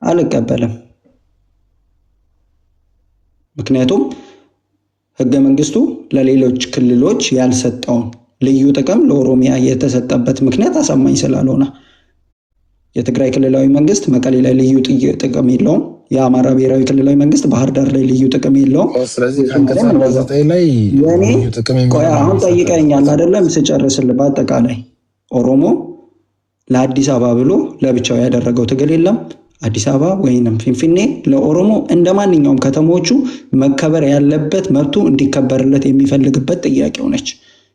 አልቀበልም። ምክንያቱም ህገ መንግስቱ ለሌሎች ክልሎች ያልሰጠውን ልዩ ጥቅም ለኦሮሚያ የተሰጠበት ምክንያት አሳማኝ ስላልሆነ የትግራይ ክልላዊ መንግስት መቀሌ ላይ ልዩ ጥቅም የለውም። የአማራ ብሔራዊ ክልላዊ መንግስት ባህር ዳር ላይ ልዩ ጥቅም የለውም። ስለዚህ ላይ ልዩ ጥቅም አሁን ጠይቀኛል አይደለም? ስጨርስልህ በአጠቃላይ ኦሮሞ ለአዲስ አበባ ብሎ ለብቻው ያደረገው ትግል የለም። አዲስ አበባ ወይንም ፊንፊኔ ለኦሮሞ እንደ ማንኛውም ከተሞቹ መከበር ያለበት መብቱ እንዲከበርለት የሚፈልግበት ጥያቄው ነች።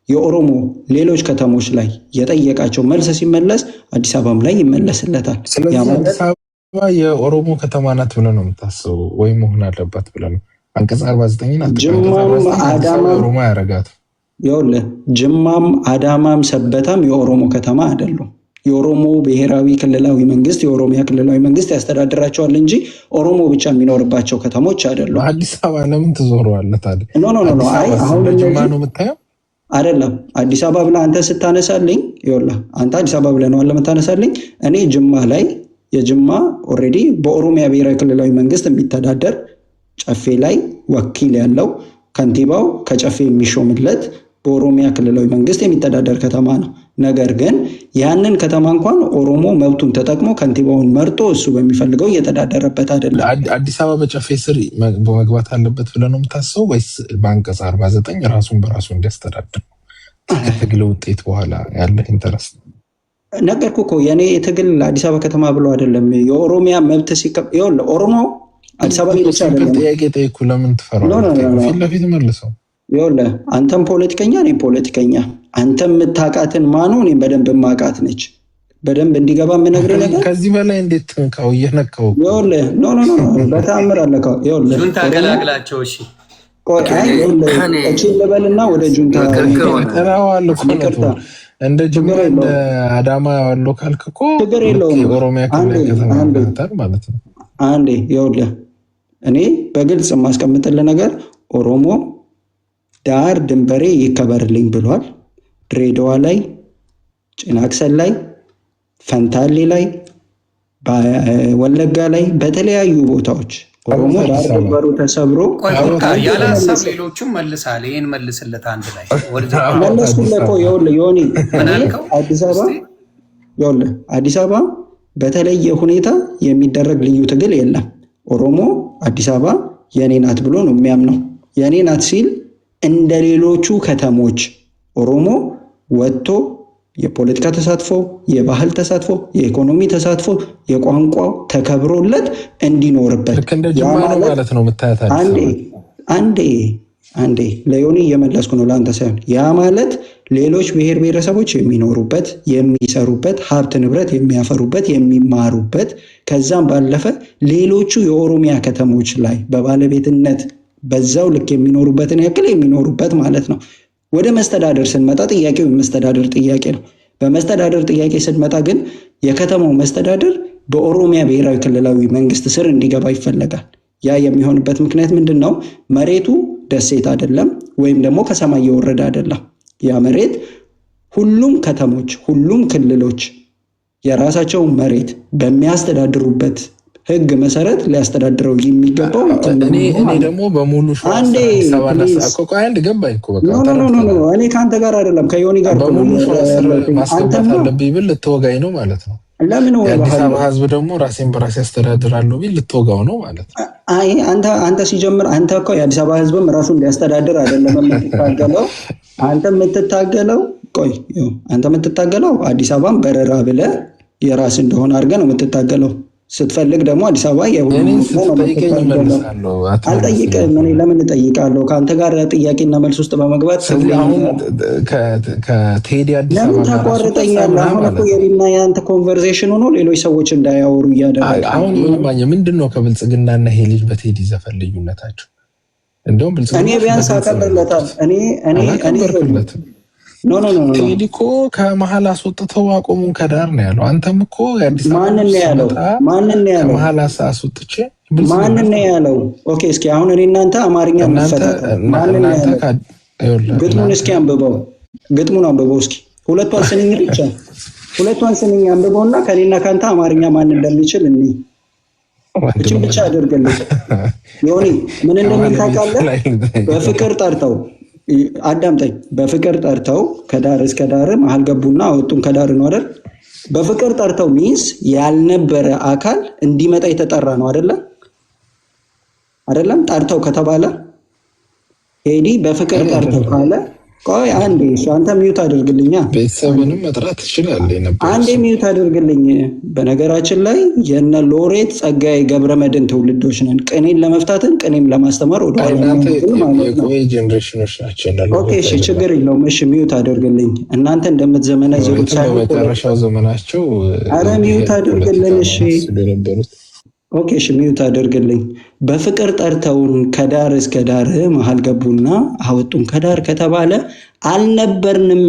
የኦሮሞ ሌሎች ከተሞች ላይ የጠየቃቸው መልስ ሲመለስ አዲስ አበባም ላይ ይመለስለታል። አዲስ አበባ የኦሮሞ ከተማ ናት ብለህ ነው የምታስበው ወይ መሆን አለባት ብለህ ነው? አንቀጽ 49 ኦሮሞ ያረጋት። ይኸውልህ ጅማም አዳማም ሰበታም የኦሮሞ ከተማ አይደሉም። የኦሮሞ ብሔራዊ ክልላዊ መንግስት የኦሮሚያ ክልላዊ መንግስት ያስተዳድራቸዋል እንጂ ኦሮሞ ብቻ የሚኖርባቸው ከተሞች አይደሉም። አዲስ አበባ ለምን ትዞረዋለህ ታዲያ? አሁን ጅማ ነው የምታየው አይደለም። አዲስ አበባ ብለህ አንተ ስታነሳልኝ ይኸውልህ አንተ አዲስ አበባ ብለህ ነው ለምታነሳልኝ። እኔ ጅማ ላይ የጅማ ኦልሬዲ በኦሮሚያ ብሔራዊ ክልላዊ መንግስት የሚተዳደር ጨፌ ላይ ወኪል ያለው ከንቲባው ከጨፌ የሚሾምለት በኦሮሚያ ክልላዊ መንግስት የሚተዳደር ከተማ ነው። ነገር ግን ያንን ከተማ እንኳን ኦሮሞ መብቱን ተጠቅሞ ከንቲባውን መርጦ እሱ በሚፈልገው እየተዳደረበት አይደለም። አዲስ አበባ በጨፌ ስር በመግባት አለበት ብለህ ነው የምታስበው ወይስ በአንቀጽ 49 ራሱን በራሱ እንዲያስተዳድር ነው? ከትግል ውጤት በኋላ ያለ ኢንተረስት ነገርኩህ እኮ የኔ ትግል አዲስ አበባ ከተማ ብሎ አይደለም። የኦሮሚያ መብት ይኸውልህ ኦሮሞ አዲስ አበባ ብቻ አይደለም። ጥያቄ ጠይቁ። ለምን ትፈራለህ? ፊት ለፊት መልሰው። ይኸውልህ አንተም ፖለቲከኛ እኔም ፖለቲከኛ፣ አንተም የምታውቃትን ማኑ እኔም በደንብ የማውቃት ነች። በደንብ እንዲገባ የምነግርህ ነገር ከዚህ በላይ እንዴት ትንካው? እየነካው ይኸውልህ በተአምር አለካው። ይኸውልህ ጁንታ ገላግላቸው። እሺ እቺን ልበልና ወደ ጁንታ ተራዋል እኮ ነው። እንደ ጅማ እንደ አዳማ ያለው ካልክ እኮ ችግር የለውም። ኦሮሚያ ክልል ከተማ ማለት ነው። አንዴ ይኸውልህ እኔ በግልጽ የማስቀምጥልህ ነገር ኦሮሞ ዳር ድንበሬ ይከበርልኝ ብሏል። ድሬዳዋ ላይ፣ ጭናክሰን ላይ፣ ፈንታሌ ላይ፣ ወለጋ ላይ በተለያዩ ቦታዎች ኦሮሞ ዳር ድንበሩ ተሰብሮ ያለ ሀሳብ ሌሎቹም መልሳል። ይሄን መልስለት አንድ ላይ መለስኩልህ እኮ ይኸውልህ ዮኒ አዲስ አበባ በተለየ ሁኔታ የሚደረግ ልዩ ትግል የለም። ኦሮሞ አዲስ አበባ የኔ ናት ብሎ ነው የሚያምነው። የኔ ናት ሲል እንደ ሌሎቹ ከተሞች ኦሮሞ ወጥቶ የፖለቲካ ተሳትፎ፣ የባህል ተሳትፎ፣ የኢኮኖሚ ተሳትፎ፣ የቋንቋ ተከብሮለት እንዲኖርበት ማለት ነው። አንዴ ለዮኒ እየመለስኩ ነው ለአንተ ሳይሆን፣ ያ ማለት ሌሎች ብሔር ብሔረሰቦች የሚኖሩበት የሚሰሩበት፣ ሀብት ንብረት የሚያፈሩበት የሚማሩበት፣ ከዛም ባለፈ ሌሎቹ የኦሮሚያ ከተሞች ላይ በባለቤትነት በዛው ልክ የሚኖሩበትን ያክል የሚኖሩበት ማለት ነው። ወደ መስተዳደር ስንመጣ ጥያቄው የመስተዳደር ጥያቄ ነው። በመስተዳደር ጥያቄ ስንመጣ ግን የከተማው መስተዳደር በኦሮሚያ ብሔራዊ ክልላዊ መንግስት ስር እንዲገባ ይፈለጋል። ያ የሚሆንበት ምክንያት ምንድን ነው? መሬቱ ደሴት አይደለም፣ ወይም ደግሞ ከሰማይ የወረደ አይደለም። ያ መሬት ሁሉም ከተሞች፣ ሁሉም ክልሎች የራሳቸው መሬት በሚያስተዳድሩበት ህግ መሰረት ሊያስተዳድረው የሚገባው እኔ ደግሞ በሙሉ አንዴ እኔ ከአንተ ጋር አይደለም ከዮኒ ጋር ማስገባት አለብኝ ብል ልትወጋኝ ነው ማለት ነው። ለምን የአዲስ አበባ ህዝብ ደግሞ ራሴን በራሴ ያስተዳድራለሁ ቢል ልትወጋው ነው ማለት ነው። አንተ ሲጀምር አንተ እኮ የአዲስ አበባ ህዝብም ራሱ እንዲያስተዳድር አይደለም የምትታገለው። አንተ የምትታገለው አዲስ አበባን በረራ ብለህ የራስ እንደሆነ አድርገህ ነው የምትታገለው። ስትፈልግ ደግሞ አዲስ አበባ አልጠይቅም። እኔ ለምን እጠይቃለሁ? ከአንተ ጋር ጥያቄና መልስ ውስጥ በመግባት ከቴዲ ለምን ታቋርጠኛለህ? አሁን እኮ የኔና የአንተ ኮንቨርሴሽን ሆኖ ሌሎች ሰዎች እንዳያወሩ እያደረገ አሁን ምንድን ነው ከብልጽግናና ይሄ ልጅ በቴዲ ዘፈን ልዩነታቸው? እንደውም እኔ ቢያንስ አቀርለታል ቴዲ እኮ ከመሀል አስወጥተው አቆሙን ከዳር ነው ያለው። አንተም እኮ የአዲስ ማንን ነው ያለው? ከመሀል አስወጥቼ ማንን ነው ያለው? ኦኬ እስኪ አሁን እኔ እናንተ አማርኛ ግጥሙን እስኪ አንብበው እስኪ ሁለቱ አልስንኝ ብቻ ሁለቷን ስንኝ አንብበውና ከኔና ካንተ አማርኛ ማን እንደሚችል እኔ እቺን ብቻ አድርግልኝ። ዮኒ ምን እንደሚል ታውቃለህ? በፍቅር ጠርተው አዳምጠኝ። በፍቅር ጠርተው ከዳር እስከ ዳር መሀል ገቡና አወጡን ከዳር ነው አይደል? በፍቅር ጠርተው ሚንስ ያልነበረ አካል እንዲመጣ የተጠራ ነው አይደለም? ጠርተው ከተባለ ሄዲ በፍቅር ጠርተው ካለ ቆይ አንዴ እሱ አንተ ሚዩት አድርግልኛ። ቤተሰብንም መጥራት ትችላለህ ነበር። አንዴ ሚዩት አድርግልኝ። በነገራችን ላይ የነ ሎሬት ጸጋዬ ገብረመድህን ትውልዶች ነን። ቅኔን ለመፍታትን ቅኔም ለማስተማር ወደ ጄኔሬሽኖች ናቸው። ኦኬ እሺ፣ ችግር የለውም። እሺ ሚዩት አድርግልኝ። እናንተ እንደምትዘመነዝሩት ሳይሆን በመጨረሻው ዘመናቸው አረ ሚዩት አድርግልኝ። እሺ ኦኬ እሺ ሚዩት አድርግልኝ። በፍቅር ጠርተውን ከዳር እስከ ዳር መሀል ገቡና አወጡን ከዳር ከተባለ አልነበርንም፣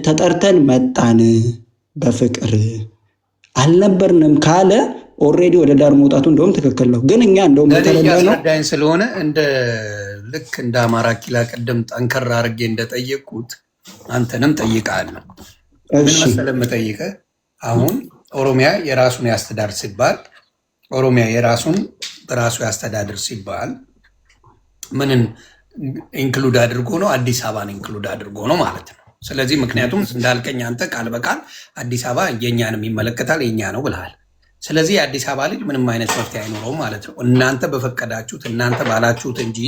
ተጠርተን መጣን። በፍቅር አልነበርንም ካለ ኦልሬዲ ወደ ዳር መውጣቱ እንደውም ትክክል ነው። ግን እኛ እንደውም ተረዳኝ ስለሆነ እንደ ልክ እንደ አማራ ኪላ ቀደም ጠንከራ አድርጌ እንደጠየቅኩት አንተንም ጠይቃለሁ። ምን መሰለህ የምጠይቅህ አሁን ኦሮሚያ የራሱን ያስተዳድር ሲባል ኦሮሚያ የራሱን በራሱ ያስተዳድር ሲባል ምንን ኢንክሉድ አድርጎ ነው? አዲስ አበባን ኢንክሉድ አድርጎ ነው ማለት ነው። ስለዚህ ምክንያቱም እንዳልከኝ አንተ ቃል በቃል አዲስ አበባ የኛንም ይመለከታል የኛ ነው ብለሃል። ስለዚህ የአዲስ አበባ ልጅ ምንም አይነት መፍትሄ አይኖረውም ማለት ነው። እናንተ በፈቀዳችሁት እናንተ ባላችሁት እንጂ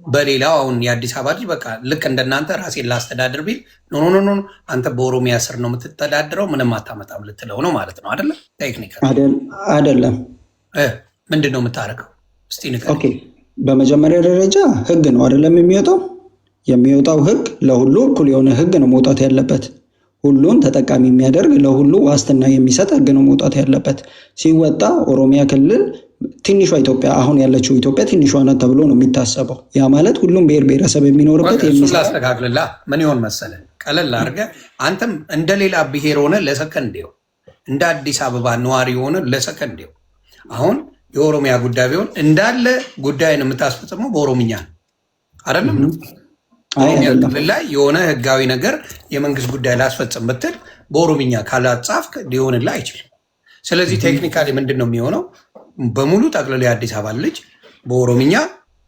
በሌላው አሁን የአዲስ አበባ ልጅ በቃ ልክ እንደናንተ ራሴን ላስተዳድር ቢል ኖ አንተ በኦሮሚያ ስር ነው የምትተዳድረው ምንም አታመጣም ልትለው ነው ማለት ነው። አይደለም? ቴክኒክ አይደለም። ምንድን ነው የምታደርገው? እስቲ ንገረኝ። ኦኬ በመጀመሪያ ደረጃ ህግ ነው አይደለም የሚወጣው ህግ ለሁሉ እኩል የሆነ ህግ ነው መውጣት ያለበት። ሁሉን ተጠቃሚ የሚያደርግ ለሁሉ ዋስትና የሚሰጥ ህግ ነው መውጣት ያለበት። ሲወጣ ኦሮሚያ ክልል ትንሿ ኢትዮጵያ አሁን ያለችው ኢትዮጵያ ትንሿ ናት ተብሎ ነው የሚታሰበው። ያ ማለት ሁሉም ብሔር ብሔረሰብ የሚኖርበት ላስተካክልላ ምን ይሆን መሰለህ፣ ቀለል አድርገህ አንተም እንደሌላ ብሔር ሆነ ለሰከንዴው እንደ አዲስ አበባ ነዋሪ ሆነ ለሰከንዴው አሁን የኦሮሚያ ጉዳይ ቢሆን እንዳለ ጉዳይን የምታስፈጽመው በኦሮምኛ ነው አይደለም? ኦሮሚያ ክልል ላይ የሆነ ህጋዊ ነገር የመንግስት ጉዳይ ላስፈጽም ብትል በኦሮምኛ ካላጻፍክ ሊሆንልህ አይችልም። ስለዚህ ቴክኒካሊ ምንድን ነው የሚሆነው? በሙሉ ጠቅልሎ የአዲስ አበባ ልጅ በኦሮምኛ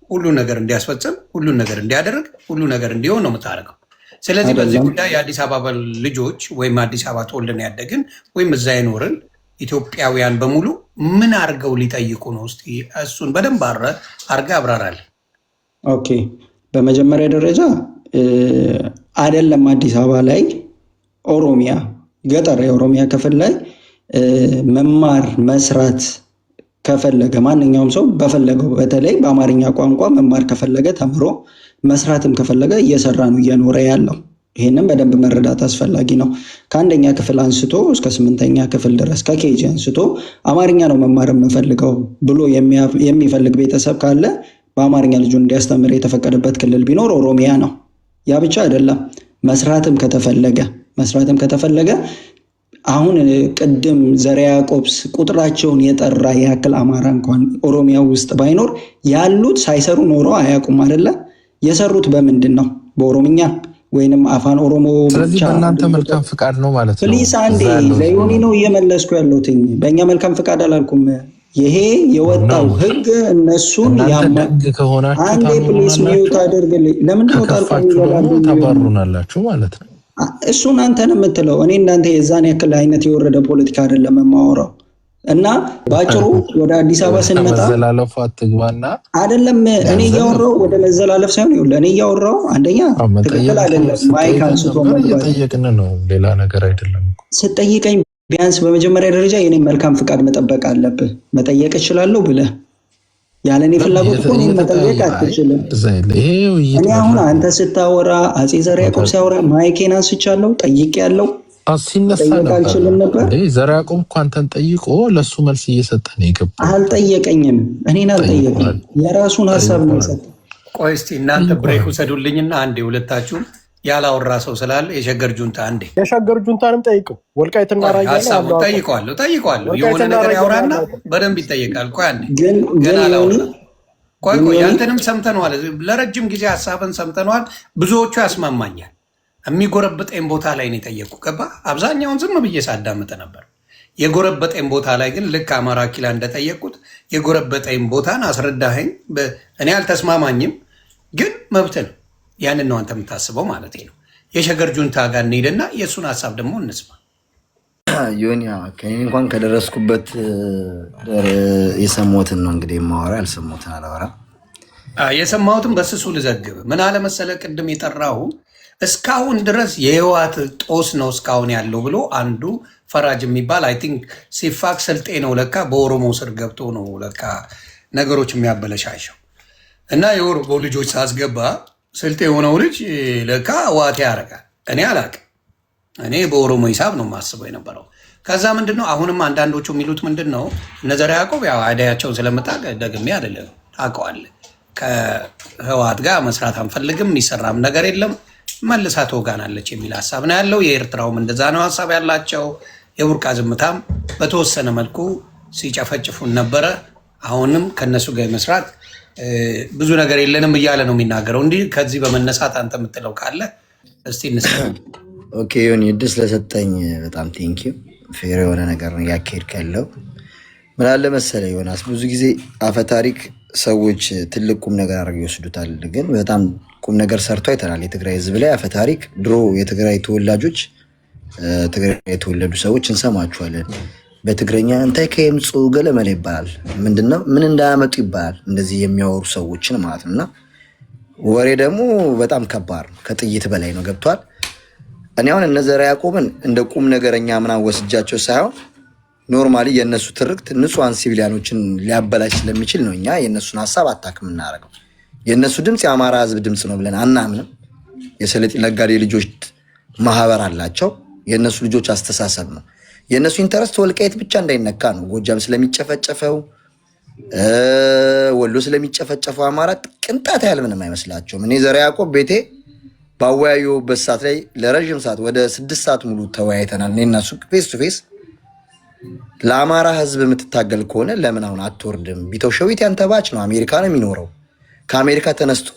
ሁሉ ነገር እንዲያስፈጽም፣ ሁሉ ነገር እንዲያደርግ፣ ሁሉ ነገር እንዲሆን ነው የምታደርገው። ስለዚህ በዚህ ጉዳይ የአዲስ አበባ ልጆች ወይም አዲስ አበባ ተወልደን ያደግን ወይም እዛ ይኖርን ኢትዮጵያውያን በሙሉ ምን አድርገው ሊጠይቁ ነው? እስኪ እሱን በደንብ አድርገህ አብራራል። ኦኬ በመጀመሪያ ደረጃ አይደለም አዲስ አበባ ላይ ኦሮሚያ ገጠር የኦሮሚያ ክፍል ላይ መማር መስራት ከፈለገ ማንኛውም ሰው በፈለገው በተለይ በአማርኛ ቋንቋ መማር ከፈለገ ተምሮ መስራትም ከፈለገ እየሰራ ነው እየኖረ ያለው። ይህንም በደንብ መረዳት አስፈላጊ ነው። ከአንደኛ ክፍል አንስቶ እስከ 8ኛ ክፍል ድረስ ከኬጂ አንስቶ አማርኛ ነው መማር የምፈልገው ብሎ የሚፈልግ ቤተሰብ ካለ በአማርኛ ልጁን እንዲያስተምር የተፈቀደበት ክልል ቢኖር ኦሮሚያ ነው። ያ ብቻ አይደለም፣ መስራትም ከተፈለገ አሁን ቅድም ዘርዓ ያዕቆብስ ቁጥራቸውን የጠራ ያክል አማራ እንኳን ኦሮሚያ ውስጥ ባይኖር ያሉት ሳይሰሩ ኖሮ አያውቁም አይደለ? የሰሩት በምንድን ነው? በኦሮምኛ ወይንም አፋን ኦሮሞ። ስለዚህ በእናንተ መልካም ፍቃድ ነው ማለት ነው። ፕሊስ አንዴ ለዮኒ ነው እየመለስኩ ያለሁት። በእኛ መልካም ፍቃድ አላልኩም። ይሄ የወጣው ህግ እነሱን አንዴ ፕሊስ ሚዩት አድርግልኝ። ለምንድን ነው ጣልቃ የሚገባሉ? ታባሩናላችሁ ማለት ነው። እሱን አንተን የምትለው እኔ እናንተ የዛን ያክል አይነት የወረደ ፖለቲካ አይደለም የማወራው። እና በአጭሩ ወደ አዲስ አበባ ስንመጣ መዘላለፉ አትግባና አይደለም እኔ እያወራው ወደ መዘላለፍ ሳይሆን ይኸውልህ እኔ እያወራው አንደኛ ትክክል አይደለም። ማይክ አንስቶ እየጠየቅን ነው፣ ሌላ ነገር አይደለም። ስጠይቀኝ ቢያንስ በመጀመሪያ ደረጃ የኔ መልካም ፍቃድ መጠበቅ አለብህ። መጠየቅ እችላለሁ ብለህ ያለኔ ፍላጎት እኮ እኔን መጠየቅ አትችልም። እኔ አሁን አንተ ስታወራ አፄ ዘርዓ ያዕቆብ ሲያወራ ማይኬን አንስቻለሁ፣ ጠይቄያለሁ። ሲነሳ ነበር ዘርዓ ያዕቆብ እኮ አንተን ጠይቆ ለሱ መልስ እየሰጠ ነው የገባው። አልጠየቀኝም፣ እኔን አልጠየቀኝ፣ የራሱን ሀሳብ ነው የሰጠው። ቆይ እስኪ እናንተ ብሬክ ውሰዱልኝና አንዴ ሁለታችሁም ያላወራ ሰው ስላለ የሸገር ጁንታ አንዴ የሸገር ጁንታንም ጠይቀው ወልቃይትና ራያ ጠይቀዋለሁ የሆነ ነገር ያውራና በደንብ ይጠየቃል። ቆይ አንዴ ገና አላወራ። ቆይ ያንተንም ሰምተነዋል፣ ለረጅም ጊዜ ሀሳብን ሰምተነዋል። ብዙዎቹ ያስማማኛል። የሚጎረብጠኝ ቦታ ላይ ነው የጠየቁ ገባ። አብዛኛውን ዝም ብዬ ሳዳምጥ ነበር። የጎረበጠኝ ቦታ ላይ ግን ልክ አማራ ኪላ እንደጠየቁት የጎረበጠኝ ቦታን አስረዳኸኝ። እኔ አልተስማማኝም፣ ግን መብት ነው። ያንን ነው አንተ የምታስበው ማለት ነው። የሸገር ጁንታ ጋር እንሄድና የእሱን ሀሳብ ደግሞ እንስማ። ዮኒያ ከኔ እንኳን ከደረስኩበት የሰማሁትን ነው እንግዲህ የማወራ፣ ያልሰማሁትን አላወራም። የሰማሁትን በስሱ ልዘግብ። ምን አለመሰለ ቅድም የጠራሁ እስካሁን ድረስ የህወሓት ጦስ ነው እስካሁን ያለው ብሎ አንዱ ፈራጅ የሚባል አይ ቲንክ ሲፋክ ስልጤ ነው ለካ፣ በኦሮሞ ስር ገብቶ ነው ለካ ነገሮች የሚያበለሻሸው። እና የኦሮሞ ልጆች ሳስገባ ስልጤ የሆነው ልጅ ለካ ህወሓት ያደርጋል። እኔ አላቅም። እኔ በኦሮሞ ሂሳብ ነው የማስበው የነበረው። ከዛ ምንድነው አሁንም አንዳንዶቹ የሚሉት ምንድን ነው እነ ዘርዓ ያዕቆብ ያው አይዲያቸውን ስለምታውቅ ደግሜ አይደለም ታውቀዋለህ። ከህወሓት ጋር መስራት አንፈልግም፣ የሚሰራም ነገር የለም፣ መልሳ ትወጋናለች የሚል ሀሳብ ነው ያለው። የኤርትራውም እንደዛ ነው ሀሳብ ያላቸው። የቡርቃ ዝምታም በተወሰነ መልኩ ሲጨፈጭፉን ነበረ። አሁንም ከነሱ ጋር መስራት ብዙ ነገር የለንም እያለ ነው የሚናገረው። እንዲህ ከዚህ በመነሳት አንተ የምትለው ካለ እስቲ እንስ ኦኬ ዮኒ እድል ስለሰጠኝ በጣም ቴንኪው። ፌር የሆነ ነገር ነው ያካሄድክ ያለው። ምን አለ መሰለህ ዮናስ፣ ብዙ ጊዜ አፈታሪክ ሰዎች ትልቅ ቁም ነገር አድርገው ይወስዱታል፣ ግን በጣም ቁም ነገር ሰርቶ አይተናል። የትግራይ ህዝብ ላይ አፈታሪክ ድሮ የትግራይ ተወላጆች ትግራይ የተወለዱ ሰዎች እንሰማቸዋለን። በትግረኛ እንታይ ከየምፁ ገለመለ ይባላል። ምንድነው ምን እንዳያመጡ ይባላል። እንደዚህ የሚያወሩ ሰዎችን ማለት ነውና ወሬ ደግሞ በጣም ከባድ ነው፣ ከጥይት በላይ ነው። ገብቷል። እኔ አሁን እነ ዘርዓ ያዕቆብን እንደ ቁም ነገረኛ ምናምን ወስጃቸው ሳይሆን ኖርማሊ የእነሱ ትርክት ንጹሐን ሲቪሊያኖችን ሊያበላሽ ስለሚችል ነው እኛ የእነሱን ሀሳብ አታክም እናደርገው። የእነሱ ድምፅ የአማራ ህዝብ ድምፅ ነው ብለን አናምንም። የሰለጤ ነጋዴ ልጆች ማህበር አላቸው። የእነሱ ልጆች አስተሳሰብ ነው። የእነሱ ኢንተረስት ወልቃይት ብቻ እንዳይነካ ነው። ጎጃም ስለሚጨፈጨፈው ወሎ ስለሚጨፈጨፈው አማራ ቅንጣት ያህል ምንም አይመስላቸውም። እኔ ዘርዓ ያዕቆብ ቤቴ ባወያየሁበት ሰዓት ላይ ለረዥም ሰዓት ወደ 6 ሰዓት ሙሉ ተወያይተናል። እኔ እና እሱ ፌስ ቱ ፌስ ለአማራ ህዝብ የምትታገል ከሆነ ለምን አሁን አትወርድም? ቢተው ሸዊት ያንተ ባች ነው፣ አሜሪካ ነው የሚኖረው። ከአሜሪካ ተነስቶ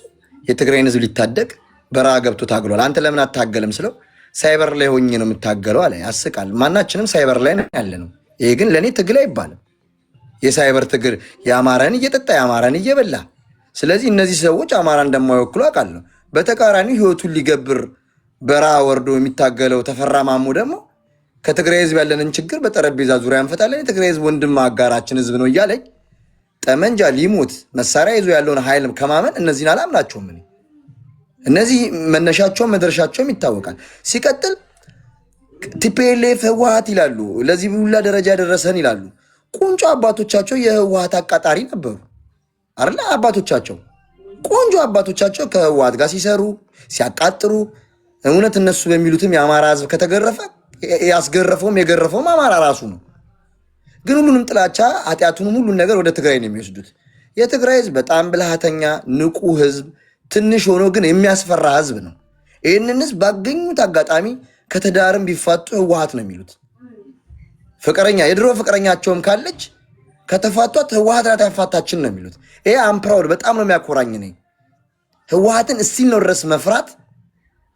የትግራይን ህዝብ ሊታደግ በረሃ ገብቶ ታግሏል። አንተ ለምን አታገልም ስለው ሳይበር ላይ ሆኜ ነው የምታገለው አለ። ያስቃል። ማናችንም ሳይበር ላይ ያለ ነው። ይሄ ግን ለእኔ ትግል አይባልም። የሳይበር ትግል የአማራን እየጠጣ የአማራን እየበላ። ስለዚህ እነዚህ ሰዎች አማራ እንደማይወክሉ አውቃለሁ። በተቃራኒ ህይወቱን ሊገብር በረሃ ወርዶ የሚታገለው ተፈራ ማሞ ደግሞ ከትግራይ ህዝብ ያለንን ችግር በጠረጴዛ ዙሪያ እንፈታለን፣ የትግራይ ህዝብ ወንድም አጋራችን ህዝብ ነው እያለኝ ጠመንጃ ሊሞት መሳሪያ ይዞ ያለውን ኃይል ከማመን እነዚህን አላምናቸውም። እነዚህ መነሻቸውም መድረሻቸውም ይታወቃል። ሲቀጥል ቲፒኤልኤፍ ህወሓት ይላሉ፣ ለዚህ ሁላ ደረጃ ያደረሰን ይላሉ። ቁንጮ አባቶቻቸው የህወሓት አቃጣሪ ነበሩ አይደል? አባቶቻቸው ቆንጆ አባቶቻቸው ከህወሓት ጋር ሲሰሩ ሲያቃጥሩ፣ እውነት እነሱ በሚሉትም የአማራ ህዝብ ከተገረፈ ያስገረፈውም የገረፈውም አማራ ራሱ ነው። ግን ሁሉንም ጥላቻ ኃጢአቱንም ሁሉን ነገር ወደ ትግራይ ነው የሚወስዱት። የትግራይ ህዝብ በጣም ብልሃተኛ ንቁ ህዝብ፣ ትንሽ ሆኖ ግን የሚያስፈራ ህዝብ ነው። ይህንን ህዝብ ባገኙት አጋጣሚ ከተዳርም ቢፋቱ ህወሓት ነው የሚሉት። ፍቅረኛ የድሮ ፍቅረኛቸውም ካለች ከተፋቷት ህወሓት ናት ያፋታችን ነው የሚሉት። ይሄ አምፕራውድ በጣም ነው የሚያኮራኝ ነኝ። ህወሓትን እስቲል ነው ድረስ መፍራት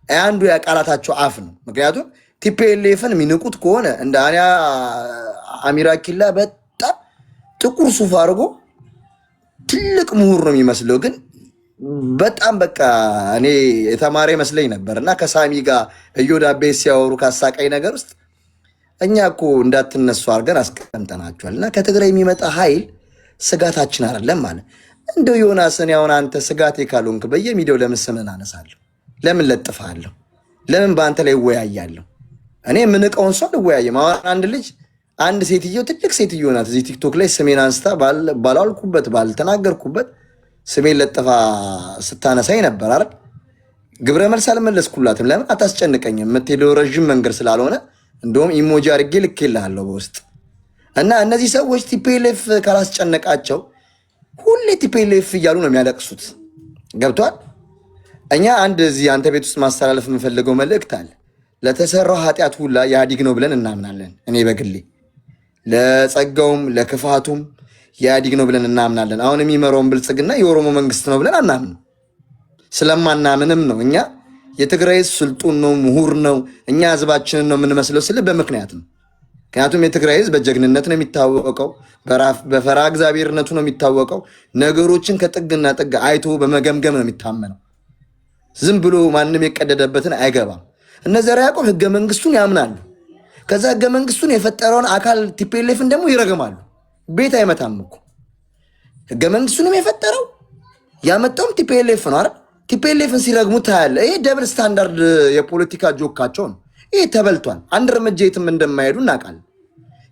አንዱ የቃላታቸው አፍ ነው። ምክንያቱም ቲፒኤልኤፍን የሚንቁት ከሆነ እንደ አሚራ ኪላ በጣም ጥቁር ሱፍ አድርጎ ትልቅ ምሁር ነው የሚመስለው። ግን በጣም በቃ እኔ የተማረ ይመስለኝ ነበር። እና ከሳሚ ጋር እዮዳቤ ሲያወሩ ካሳቃይ ነገር ውስጥ እኛ እኮ እንዳትነሱ አድርገን አስቀምጠናቸዋል። እና ከትግራይ የሚመጣ ኃይል ስጋታችን አይደለም ማለት እንደው ዮናስ፣ እኔ አሁን አንተ ስጋቴ ካልሆንክ በየሚዲያው ለምን ስምን አነሳለሁ? ለምን ለጥፋለሁ? ለምን በአንተ ላይ እወያያለሁ? እኔ የምንቀውን ሰው አልወያይም። አሁን አንድ ልጅ አንድ ሴትዮ ትልቅ ሴትዮ ናት እዚህ ቲክቶክ ላይ ስሜን አንስታ ባላልኩበት ባልተናገርኩበት ስሜን ለጥፋ ስታነሳኝ ነበር አይደል? ግብረ መልስ አልመለስኩላትም። ለምን አታስጨንቀኝም? የምትሄደው ረዥም መንገድ ስላልሆነ እንደውም ኢሞጂ አድርጌ ልኬልሃለሁ በውስጥ። እና እነዚህ ሰዎች ቲፒኤልኤፍ ካላስጨነቃቸው ሁሌ ቲፒኤልኤፍ እያሉ ነው የሚያለቅሱት። ገብቷል? እኛ አንድ እዚህ አንተ ቤት ውስጥ ማስተላለፍ የምፈልገው መልእክት አለ። ለተሰራው ኃጢአት ሁላ ኢህአዲግ ነው ብለን እናምናለን። እኔ በግሌ ለጸጋውም ለክፋቱም ኢህአዲግ ነው ብለን እናምናለን። አሁን የሚመራውን ብልጽግና የኦሮሞ መንግስት ነው ብለን አናምንም። ስለማናምንም ነው እኛ የትግራይ ህዝብ ስልጡን ነው፣ ምሁር ነው፣ እኛ ህዝባችንን ነው የምንመስለው ስል በምክንያት ነው። ምክንያቱም የትግራይ ህዝብ በጀግንነት ነው የሚታወቀው፣ በፈራ እግዚአብሔርነቱ ነው የሚታወቀው። ነገሮችን ከጥግና ጥግ አይቶ በመገምገም ነው የሚታመነው። ዝም ብሎ ማንም የቀደደበትን አይገባም። እነ ዘርዓ ያዕቆብ ህገ መንግስቱን ያምናሉ። ከዛ ህገ መንግስቱን የፈጠረውን አካል ቲፒኤልኤፍን ደግሞ ይረግማሉ። ቤት አይመታም እኮ ህገ መንግስቱንም የፈጠረው ያመጣውም ቲፒኤልኤፍ ነው አይደል? ቲፒኤልኤፍን ሲረግሙ ታያለ። ይሄ ደብል ስታንዳርድ የፖለቲካ ጆካቸው ነው። ይሄ ተበልቷል። አንድ እርምጃ የትም እንደማይሄዱ እናውቃለን።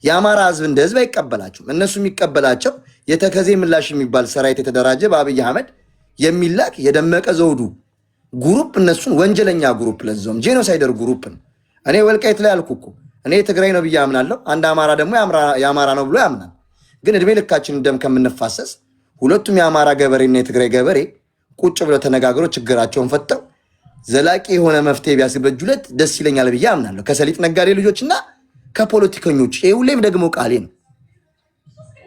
የአማራ ህዝብ እንደ ህዝብ አይቀበላቸውም። እነሱ የሚቀበላቸው የተከዜ ምላሽ የሚባል ሰራዊት የተደራጀ በአብይ አህመድ የሚላክ የደመቀ ዘውዱ ግሩፕ፣ እነሱን ወንጀለኛ ግሩፕ፣ ለዛውም ጄኖሳይደር ግሩፕ ነው። እኔ ወልቃይት ላይ አልኩ እኮ እኔ ትግራይ ነው ብዬ አምናለሁ። አንድ አማራ ደግሞ የአማራ ነው ብሎ ያምናል። ግን እድሜ ልካችን ደም ከምንፋሰስ ሁለቱም የአማራ ገበሬና የትግራይ ገበሬ ቁጭ ብለው ተነጋግረው ችግራቸውን ፈተው ዘላቂ የሆነ መፍትሄ ቢያስበጁለት ደስ ይለኛል ብዬ አምናለሁ። ከሰሊጥ ነጋዴ ልጆችና ከፖለቲከኞች። ይሄ ሁሌም ደግሞ ቃሌ ነው።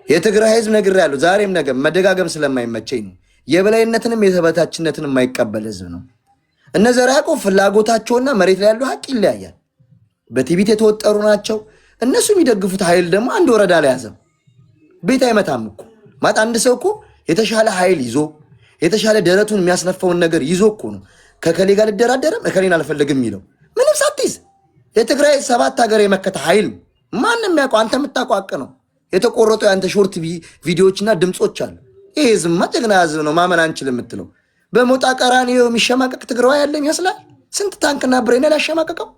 የትግራይ ህዝብ ነግሬያለሁ፣ ዛሬም ነገ መደጋገም ስለማይመቸኝ ነው። የበላይነትንም የተበታችነትን የማይቀበል ህዝብ ነው። እነ ዘርዓ ያዕቆብ ፍላጎታቸውና መሬት ላይ ያለው ሀቅ ይለያያል። በቲቪት የተወጠሩ ናቸው። እነሱ የሚደግፉት ኃይል ደግሞ አንድ ወረዳ ላይ ያዘም ቤት አይመታም እኮ ማለት አንድ ሰው እኮ የተሻለ ኃይል ይዞ የተሻለ ደረቱን የሚያስነፋውን ነገር ይዞ እኮ ነው ከከሌ ጋር ልደራደርም እከሌን አልፈልግም የሚለው። ምንም ሳትይዝ የትግራይ 7 ሀገር የመከተ ኃይል ማንም ያውቀው፣ አንተ የምታውቀው ሀቅ ነው። የተቆረጡ የአንተ ሾርት ቪዲዮዎችና ድምፆች አሉ። ይሄ ህዝብማ ጀግና ህዝብ ነው፣ ማመን አንችልም የምትለው። በሞጣ ቀራኒዮ የሚሸማቀቅ ትግራዋይ ያለ ይመስላል። ስንት ታንክና ብሬን ያሸማቀቀው።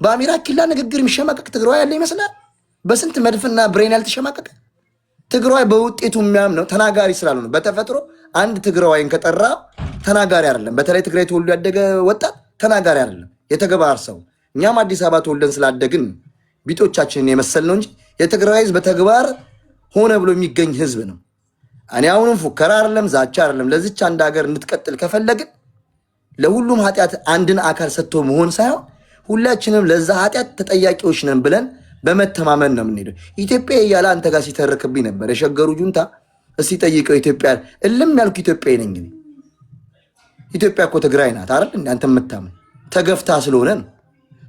በአሚራ ኪላ ንግግር የሚሸማቀቅ ትግራዋይ ያለ ይመስላል። በስንት መድፍና ብሬን ያልተሸማቀቀ ትግራዋይ በውጤቱ የሚያምነው ተናጋሪ ስላልሆነ። በተፈጥሮ አንድ ትግራዋይን ከጠራ ተናጋሪ አይደለም። በተለይ ትግራይ ተወልዶ ያደገ ወጣት ተናጋሪ አይደለም፣ የተግባር ሰው። እኛም አዲስ አበባ ተወልደን ስላደግን ቢጦቻችንን የመሰል ነው እንጂ የትግራይ ህዝብ በተግባር ሆነ ብሎ የሚገኝ ህዝብ ነው። እኔ አሁንም ፉከራ አይደለም፣ ዛቻ አይደለም። ለዚች አንድ ሀገር እንድትቀጥል ከፈለግን ለሁሉም ኃጢአት አንድን አካል ሰጥቶ መሆን ሳይሆን ሁላችንም ለዛ ኃጢአት ተጠያቂዎች ነን ብለን በመተማመን ነው የምንሄደው። ኢትዮጵያ እያለ አንተ ጋር ሲተርክብኝ ነበር የሸገሩ ጁንታ። እስቲ ጠይቀው ኢትዮጵያ እልም ያልኩ ኢትዮጵያ ነኝ እኔ። ኢትዮጵያ እኮ ትግራይ ናት አይደል? አንተ የምታምን ተገፍታ ስለሆነ ነው።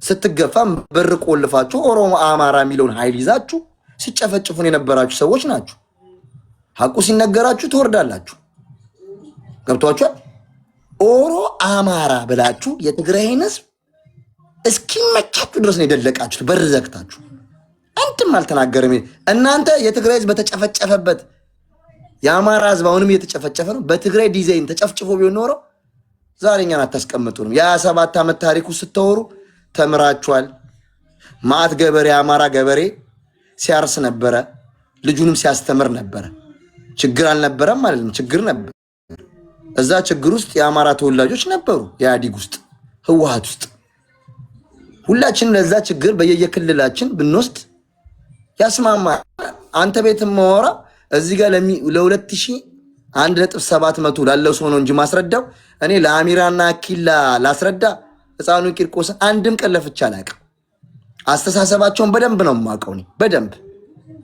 ስትገፋም በር ቆልፋችሁ ኦሮሞ አማራ የሚለውን ኃይል ይዛችሁ ሲጨፈጭፉን የነበራችሁ ሰዎች ናችሁ። ሐቁ ሲነገራችሁ ትወርዳላችሁ። ገብቷችኋል? ኦሮ አማራ ብላችሁ የትግራይን ህዝብ እስኪመቻችሁ ድረስ ነው የደለቃችሁት። በር ዘግታችሁ አንድም አልተናገረም። እናንተ የትግራይ ህዝብ በተጨፈጨፈበት የአማራ ህዝብ አሁንም እየተጨፈጨፈ ነው። በትግራይ ዲዛይን ተጨፍጭፎ ቢሆን ኖሮ ዛሬ እኛን አታስቀምጡንም። የ27 ዓመት ታሪኩ ስተወሩ ተምራችኋል። ማዕት ገበሬ የአማራ ገበሬ ሲያርስ ነበረ፣ ልጁንም ሲያስተምር ነበረ። ችግር አልነበረም ማለት ነው። ችግር ነበር። እዛ ችግር ውስጥ የአማራ ተወላጆች ነበሩ። የኢህአዴግ ውስጥ ህወሓት ውስጥ ሁላችንም ለዛ ችግር በየክልላችን ብንወስድ ያስማማ። አንተ ቤት ማወራ እዚህ ጋር ለ21.700 ላለው ሰው ነው እንጂ ማስረዳው እኔ ለአሚራና አኪላ ላስረዳ ህፃኑ ቂርቆስን አንድም ቀን ለፍቼ አላውቅም። አስተሳሰባቸውን በደንብ ነው የማውቀው። እኔ በደንብ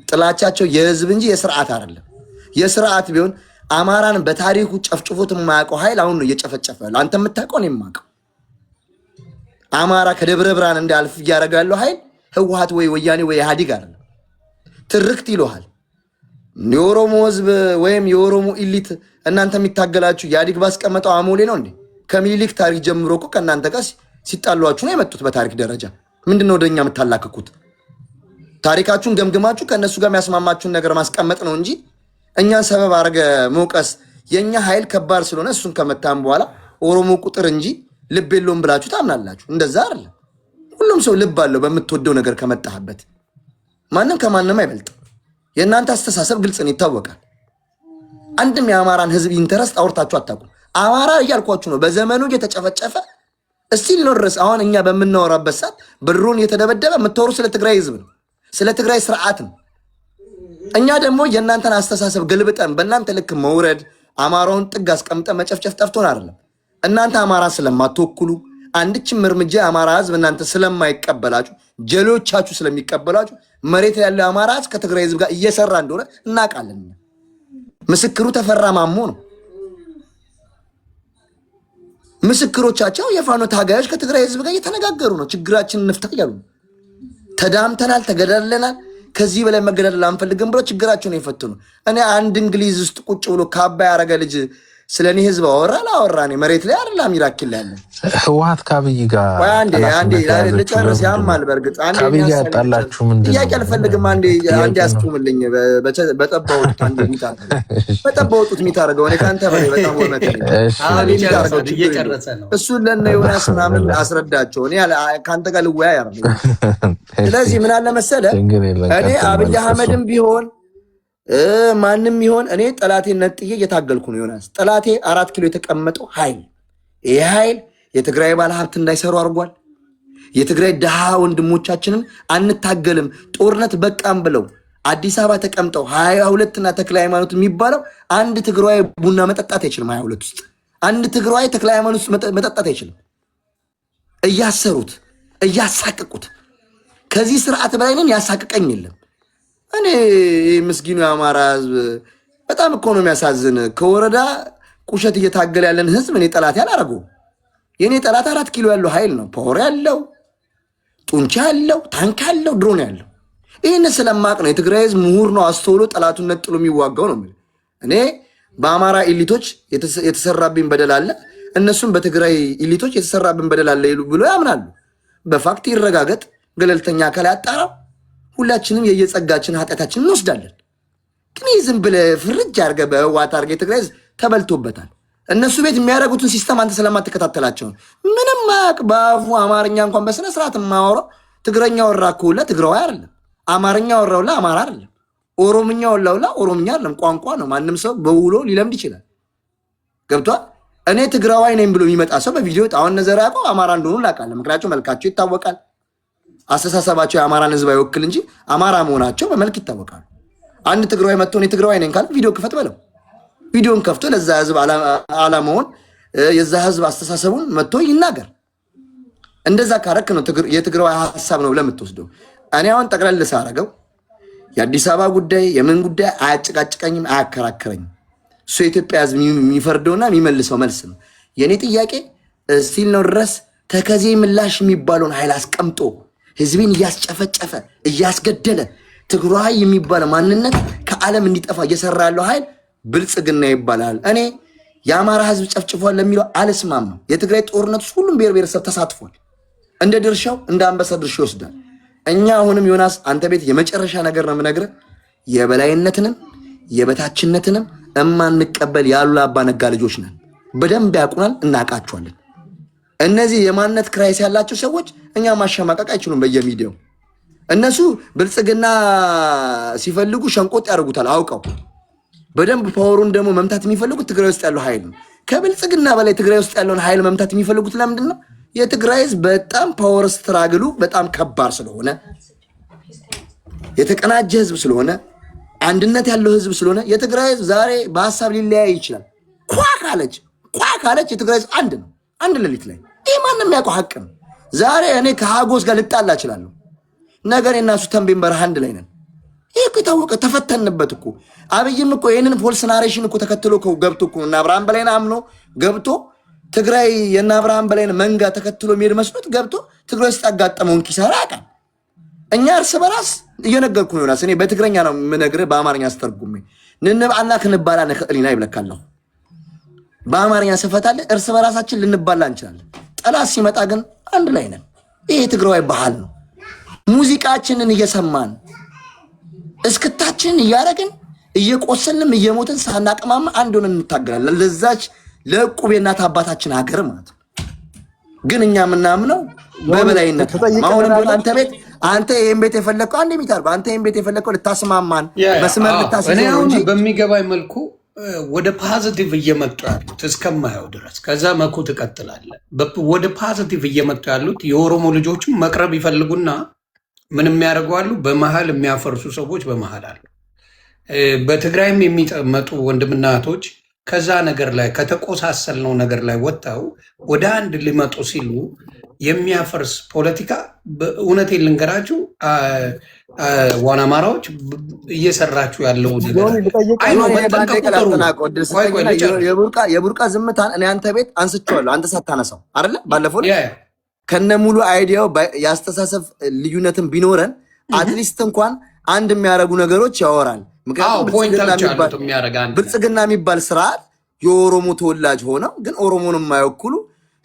ጥላቻቸው የህዝብ እንጂ የስርዓት አይደለም። የስርዓት ቢሆን አማራን በታሪኩ ጨፍጭፎት የማያውቀው ኃይል አሁን ነው እየጨፈጨፈ ያለው። አንተ የምታውቀው እኔ የማውቀው አማራ ከደብረ ብርሃን እንዳልፍ እያደረገ ያለው ኃይል ህወሓት ወይ ወያኔ ወይ ኢህአዴግ አይደለም። ትርክት ይለዋል። የኦሮሞ ህዝብ ወይም የኦሮሞ ኢሊት እናንተ የሚታገላችሁ ኢህአዴግ ባስቀመጠው አሞሌ ነው እንዴ? ከሚኒሊክ ታሪክ ጀምሮ እኮ ከእናንተ ጋር ሲጣሏችሁ ነው የመጡት። በታሪክ ደረጃ ምንድነው ወደኛ የምታላክኩት? ታሪካችሁን ገምግማችሁ ከእነሱ ጋር የሚያስማማችሁን ነገር ማስቀመጥ ነው እንጂ እኛን ሰበብ አድርገ መውቀስ። የእኛ ኃይል ከባድ ስለሆነ እሱን ከመታም በኋላ ኦሮሞ ቁጥር እንጂ ልብ የለውም ብላችሁ ታምናላችሁ። እንደዛ አይደለም። ሁሉም ሰው ልብ አለው በምትወደው ነገር ከመጣህበት። ማንም ከማንም አይበልጥም። የእናንተ አስተሳሰብ ግልጽ ነው፣ ይታወቃል። አንድም የአማራን ህዝብ ኢንተረስት አውርታችሁ አታውቁም። አማራ እያልኳችሁ ነው በዘመኑ እየተጨፈጨፈ እስቲል ነው ድረስ። አሁን እኛ በምናወራበት ሰዓት ብሩን እየተደበደበ የምታወሩ ስለ ትግራይ ህዝብ ነው፣ ስለ ትግራይ ስርዓት ነው። እኛ ደግሞ የእናንተን አስተሳሰብ ገልብጠን በእናንተ ልክ መውረድ፣ አማራውን ጥግ አስቀምጠን መጨፍጨፍ ጠፍቶን አይደለም። እናንተ አማራ ስለማትወክሉ አንድችም እርምጃ የአማራ ህዝብ እናንተ ስለማይቀበላችሁ ጀሌዎቻችሁ ስለሚቀበላችሁ መሬት ያለው አማራ ህዝብ ከትግራይ ህዝብ ጋር እየሰራ እንደሆነ እናውቃለን። ምስክሩ ተፈራ ማሞ ነው። ምስክሮቻቸው የፋኖ ታጋዮች ከትግራይ ህዝብ ጋር እየተነጋገሩ ነው። ችግራችንን እንፍታ እያሉ ተዳምተናል፣ ተገዳድለናል፣ ከዚህ በላይ መገዳደል አንፈልግም ብሎ ችግራቸውን የፈቱ ነው። እኔ አንድ እንግሊዝ ውስጥ ቁጭ ብሎ ካባ ያረገ ልጅ ስለ እኔ ህዝብ አወራ ላወራ እኔ መሬት ላይ አይደል ሚራክል ያለ ህወሓት ከአብይ ጋር አንዴ ልጨርስ። ያማል በእርግጥ ከአብይ ጋር ያጣላችሁ ምንድን ነው? ጥያቄ አልፈልግም። አንዴ ያስቁምልኝ። በጠባወጡት የሚታረገው እኔ ከአንተ በላይ በጣም ወመት እሱን ለእነ ዮናስ ምናምን አስረዳቸው። እኔ ከአንተ ጋር ልወያይ አይደለም። ስለዚህ ምን አለ መሰለህ እኔ አብይ አህመድም ቢሆን ማንም ይሆን እኔ ጠላቴን ነጥዬ እየታገልኩ ነው። ዮናስ ጠላቴ 4 ኪሎ የተቀመጠው ኃይል ይሄ ኃይል የትግራይ ባለሀብት እንዳይሰሩ አድርጓል። የትግራይ ድሃ ወንድሞቻችንን አንታገልም ጦርነት በቃም ብለው አዲስ አበባ ተቀምጠው 22 እና ተክለ ሃይማኖት የሚባለው አንድ ትግራይ ቡና መጠጣት አይችልም። 22 ውስጥ አንድ ትግራይ ተክለ ሃይማኖት ውስጥ መጠጣት አይችልም። እያሰሩት እያሳቀቁት ከዚህ ስርዓት በላይ ነን። ያሳቀቀኝ የለም። እኔ ምስኪኑ የአማራ ህዝብ በጣም እኮ ነው የሚያሳዝን። ከወረዳ ቁሸት እየታገለ ያለን ህዝብ እኔ ጠላት ያላረገው። የኔ ጠላት 4 ኪሎ ያለው ኃይል ነው። ፓወር ያለው ጡንቻ ያለው ታንክ ያለው ድሮን ያለው። ይህን ስለማቅ ነው የትግራይ ህዝብ ምሁር ነው፣ አስተውሎ ጠላቱን ነጥሎ የሚዋጋው ነው። እኔ በአማራ ኢሊቶች የተሰራብኝ በደል አለ፣ እነሱም በትግራይ ኢሊቶች የተሰራብን በደል አለ ብሎ ያምናሉ። በፋክት ይረጋገጥ፣ ገለልተኛ አካል ያጣራው። ሁላችንም የየጸጋችን ኃጢአታችንን እንወስዳለን። ግን ዝም ብለህ ፍርጅ አድርገህ በህወሓት አድርገህ የትግራይ ህዝብ ተበልቶበታል። እነሱ ቤት የሚያደርጉትን ሲስተም አንተ ስለማትከታተላቸው ምንም ማያውቅ በአፉ አማርኛ እንኳን በስነ ስርዓት የማወራው ትግረኛ ወራ ከሁላ ትግራዋይ አይደለም፣ አማርኛ ወራውላ አማራ አይደለም፣ ኦሮምኛ ወላውላ ኦሮምኛ አይደለም። ቋንቋ ነው። ማንም ሰው በውሎ ሊለምድ ይችላል። ገብቷል። እኔ ትግራዋይ ነኝ ብሎ የሚመጣ ሰው በቪዲዮ አሁን ነዘር ያውቀው አማራ እንደሆኑ ላውቃለሁ። ምክንያቱም መልካቸው ይታወቃል። አስተሳሰባቸው የአማራን ህዝብ አይወክል እንጂ አማራ መሆናቸው በመልክ ይታወቃሉ። አንድ ትግራዋይ መጥቶ እኔ ትግራዋይ ነኝ ካለ ቪዲዮ ክፈት በለው። ቪዲዮን ከፍቶ ለዛ ህዝብ አላማውን የዛ ህዝብ አስተሳሰቡን መጥቶ ይናገር። እንደዛ ካረክ ነው የትግራዋይ ሀሳብ ነው ለምትወስደው። እኔ አሁን ጠቅለል ሳረገው የአዲስ አበባ ጉዳይ የምን ጉዳይ አያጨቃጭቀኝም፣ አያከራክረኝም። እሱ የኢትዮጵያ ህዝብ የሚፈርደውና የሚመልሰው መልስ ነው። የእኔ ጥያቄ እስቲል ነው ድረስ ተከዜ ምላሽ የሚባለውን ኃይል አስቀምጦ ህዝብን እያስጨፈጨፈ እያስገደለ ትግራይ የሚባል ማንነት ከዓለም እንዲጠፋ እየሰራ ያለው ኃይል ብልጽግና ይባላል። እኔ የአማራ ህዝብ ጨፍጭፏል ለሚለው አልስማማም። የትግራይ ጦርነት ውስጥ ሁሉም ብሔር ብሔረሰብ ተሳትፏል። እንደ ድርሻው እንደ አንበሳ ድርሻ ይወስዳል። እኛ አሁንም ዮናስ አንተ ቤት የመጨረሻ ነገር ነው የምነግርህ፣ የበላይነትንም የበታችነትንም እማንቀበል ያሉ አባ ነጋ ልጆች ነን። በደንብ ያውቁናል፣ እናውቃቸዋለን። እነዚህ የማንነት ክራይስ ያላቸው ሰዎች እኛ ማሸማቀቅ አይችሉም። በየሚዲያው እነሱ ብልጽግና ሲፈልጉ ሸንቆጥ ያደርጉታል አውቀው። በደንብ ፓወሩን ደግሞ መምታት የሚፈልጉት ትግራይ ውስጥ ያለው ኃይል ነው። ከብልጽግና በላይ ትግራይ ውስጥ ያለውን ኃይል መምታት የሚፈልጉት ለምንድን ነው? የትግራይ ህዝብ በጣም ፓወር ስትራግሉ በጣም ከባድ ስለሆነ፣ የተቀናጀ ህዝብ ስለሆነ፣ አንድነት ያለው ህዝብ ስለሆነ የትግራይ ህዝብ ዛሬ በሀሳብ ሊለያይ ይችላል። ኳ ካለች የትግራይ ህዝብ አንድ ነው። አንድ ሌሊት ላይ ይህ ማንም የሚያውቀው ሀቅ ነው። ዛሬ እኔ ከሀጎስ ጋር ልጣላ እችላለሁ። ነገር እናሱ ተንቤን በረሃ አንድ ላይ ነን። ይህ እኮ የታወቀ ተፈተንበት እኮ። አብይም እኮ ይህንን ፎልስ ናሬሽን እኮ ተከትሎ ገብቶ እኮ እና አብርሃም በላይን አምኖ ገብቶ ትግራይ የና አብርሃም በላይን መንጋ ተከትሎ የሚሄድ መስሎት ገብቶ ትግራይ ውስጥ ያጋጠመውን ኪሳራ ያውቃል። እኛ እርስ በራስ እየነገርኩ ነው ዮናስ። እኔ በትግረኛ ነው የምነግርህ፣ በአማርኛ አስተርጉሜ ንንብዓና ክንባላ ንክእሊና ይብለካለሁ። በአማርኛ ስፈታለ እርስ በራሳችን ልንባላ እንችላለን። ጠላት ሲመጣ ግን አንድ ላይ ነን። ይሄ የትግራዋይ ባህል ነው። ሙዚቃችንን እየሰማን እስክታችንን እያደረግን እየቆሰልንም እየሞትን ሳናቅማማ አንድ ሆነን እንታገላለን ለዛች ለዕቁብ የእናት አባታችን ሀገር ማለት ነው። ግን እኛ የምናምነው በበላይነት አሁንም ቢሆን አንተ ቤት አንተ ይሄን ቤት የፈለከው አንድ ሚታር አንተ ይሄን ቤት የፈለከው ልታስማማን መስመር ልታስይዘው እንጂ በሚገባኝ መልኩ ወደ ፖዚቲቭ እየመጡ ያሉት እስከማየው ድረስ ከዛ መኩ ትቀጥላለህ። ወደ ፖዚቲቭ እየመጡ ያሉት የኦሮሞ ልጆችም መቅረብ ይፈልጉና ምንም ያደርጓሉ። በመሃል የሚያፈርሱ ሰዎች በመሃል አሉ። በትግራይም የሚመጡ ወንድምና እህቶች ከዛ ነገር ላይ ከተቆሳሰልነው ነገር ላይ ወጥተው ወደ አንድ ሊመጡ ሲሉ የሚያፈርስ ፖለቲካ እውነቴን ልንገራችሁ ዋና አማራዎች እየሰራችሁ ያለው የቡርቃ ዝምታን እኔ አንተ ቤት አንስቼዋለሁ፣ አንተ ሳታነሳው አይደለ? ባለፈው ከነ ሙሉ አይዲያው የአስተሳሰብ ልዩነትን ቢኖረን አትሊስት እንኳን አንድ የሚያደርጉ ነገሮች ያወራል። ምክንያቱም ብልጽግና የሚባል ስርዓት የኦሮሞ ተወላጅ ሆነው ግን ኦሮሞን የማይወክሉ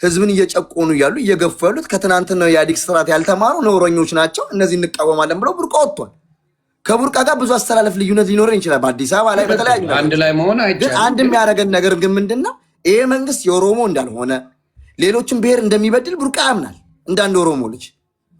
ህዝብን እየጨቆኑ እያሉ እየገፉ ያሉት ከትናንትናው የኢህአዴግ ስርዓት ያልተማሩ ነውረኞች ናቸው። እነዚህ እንቃወማለን ብለው ቡርቃ ወጥቷል። ከቡርቃ ጋር ብዙ አስተላለፍ ልዩነት ሊኖረን ይችላል። በአዲስ አበባ ላይ በተለያዩ አንድ ላይ መሆን አይቻልም። ግን አንድ የሚያደርገን ነገር ግን ምንድነው? ይሄ መንግስት የኦሮሞ እንዳልሆነ ሌሎችን ብሔር እንደሚበድል ቡርቃ ያምናል። እንዳንድ ኦሮሞ ልጅ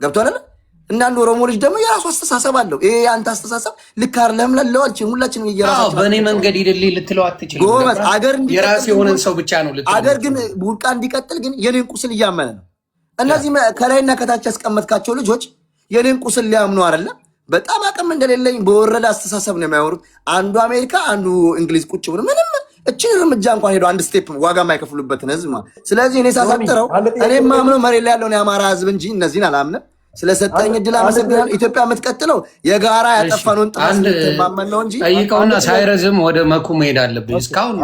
ገብቷል አይደል? እንዳንድ ኦሮሞ ልጅ ደግሞ የራሱ አስተሳሰብ አለው። ይሄ አንተ አስተሳሰብ ልክ አይደለም ለለዋልችን ሁላችንም የራሳችን በእኔ መንገድ ይደልይ ልትለው አትችልም። ጎበዝ አገር የራስ የሆነን ሰው ብቻ ነው ልትለው። አገር ግን ቡርቃ እንዲቀጥል ግን የኔን ቁስል እያመነ ነው። እነዚህ ከላይና ከታች ያስቀመጥካቸው ልጆች የኔን ቁስል ሊያምኑ አይደለም። በጣም አቅም እንደሌለኝ በወረደ አስተሳሰብ ነው የሚያወሩት። አንዱ አሜሪካ አንዱ እንግሊዝ ቁጭ ብሎ ምንም እችን እርምጃ እንኳን ሄዶ አንድ ስቴፕ ዋጋ የማይከፍሉበትን ህዝብ ማለት። ስለዚህ እኔ ሳሳጥረው እኔ ማምነው መሬት ላይ ያለውን የአማራ ህዝብ እንጂ እነዚህን አላምንም። ስለሰጠኝ እድል አመሰግናለሁ። ኢትዮጵያ የምትቀጥለው የጋራ ያጠፋነውን ጥፋት ማመን ነው እንጂ ጠይቀውና ሳይረዝም ወደ መኩ መሄድ አለብኝ። እስካሁን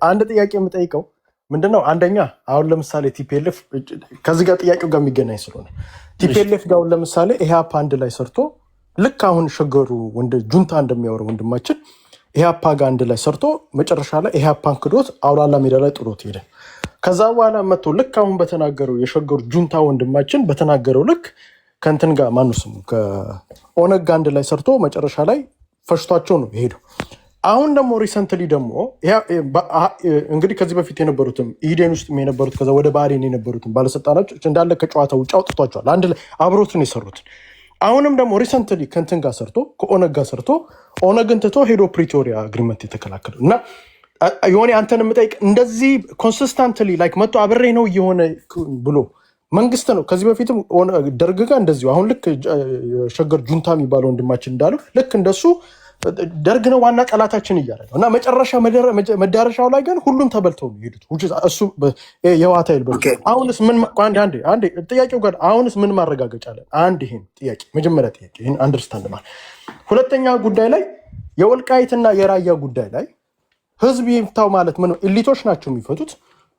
አንድ ጥያቄ የምጠይቀው ምንድነው? አንደኛ አሁን ለምሳሌ ቲፒኤልኤፍ ከዚህ ጋር ጥያቄው ጋር የሚገናኝ ስለሆነ ቲፒኤልኤፍ ጋር ለምሳሌ ኢህአፓ አንድ ላይ ሰርቶ ልክ አሁን ሸገሩ ጁንታ እንደሚያወራው ወንድማችን ኢህአፓ ጋር አንድ ላይ ሰርቶ መጨረሻ ላይ ኢህአፓን ክዶት አውላላ ሜዳ ላይ ጥሎት ሄደ። ከዛ በኋላ መጥቶ ልክ አሁን በተናገረው የሸገሩ ጁንታ ወንድማችን በተናገረው ልክ ከእንትን ጋር ማኑ ስሙ ከኦነግ ጋር አንድ ላይ ሰርቶ መጨረሻ ላይ ፈሽቷቸው ነው የሄደው። አሁን ደግሞ ሪሰንትሊ ደግሞ እንግዲህ ከዚህ በፊት የነበሩትም ኢህዴን ውስጥ የነበሩት ከዛ ወደ ባህሬን የነበሩትም ባለስልጣናት እንዳለ ከጨዋታ ውጭ አውጥቷቸዋል። አንድ ላይ አብሮትን የሰሩትን አሁንም ደግሞ ሪሰንትሊ ከእንትን ጋር ሰርቶ ከኦነግ ጋር ሰርቶ ኦነግን ትቶ ሄዶ ፕሪቶሪያ አግሪመንት የተከላከሉ እና የሆነ አንተን የምጠይቅ እንደዚህ ኮንሲስታንትሊ ላይክ መጥቶ አብሬ ነው እየሆነ ብሎ መንግስት ነው። ከዚህ በፊትም ደርግ ጋር እንደዚሁ አሁን ልክ ሸገር ጁንታ የሚባለው ወንድማችን እንዳለው ልክ እንደሱ ደርግ ነው ዋና ጠላታችን እያለ ነው እና መጨረሻ መዳረሻው ላይ ግን ሁሉም ተበልተው ነው የሄዱት። እሱ የህወሓት ኃይል በሉ። አሁንስ ምን አንዴ ጥያቄው ጋር አሁንስ ምን ማረጋገጫ አለን? አንድ ይሄን ጥያቄ መጀመሪያ ጥያቄ ይሄን አንደርስታንድ ማለት። ሁለተኛ ጉዳይ ላይ የወልቃይትና የራያ ጉዳይ ላይ ህዝብ ይፍታው ማለት ምን ኢሊቶች ናቸው የሚፈቱት።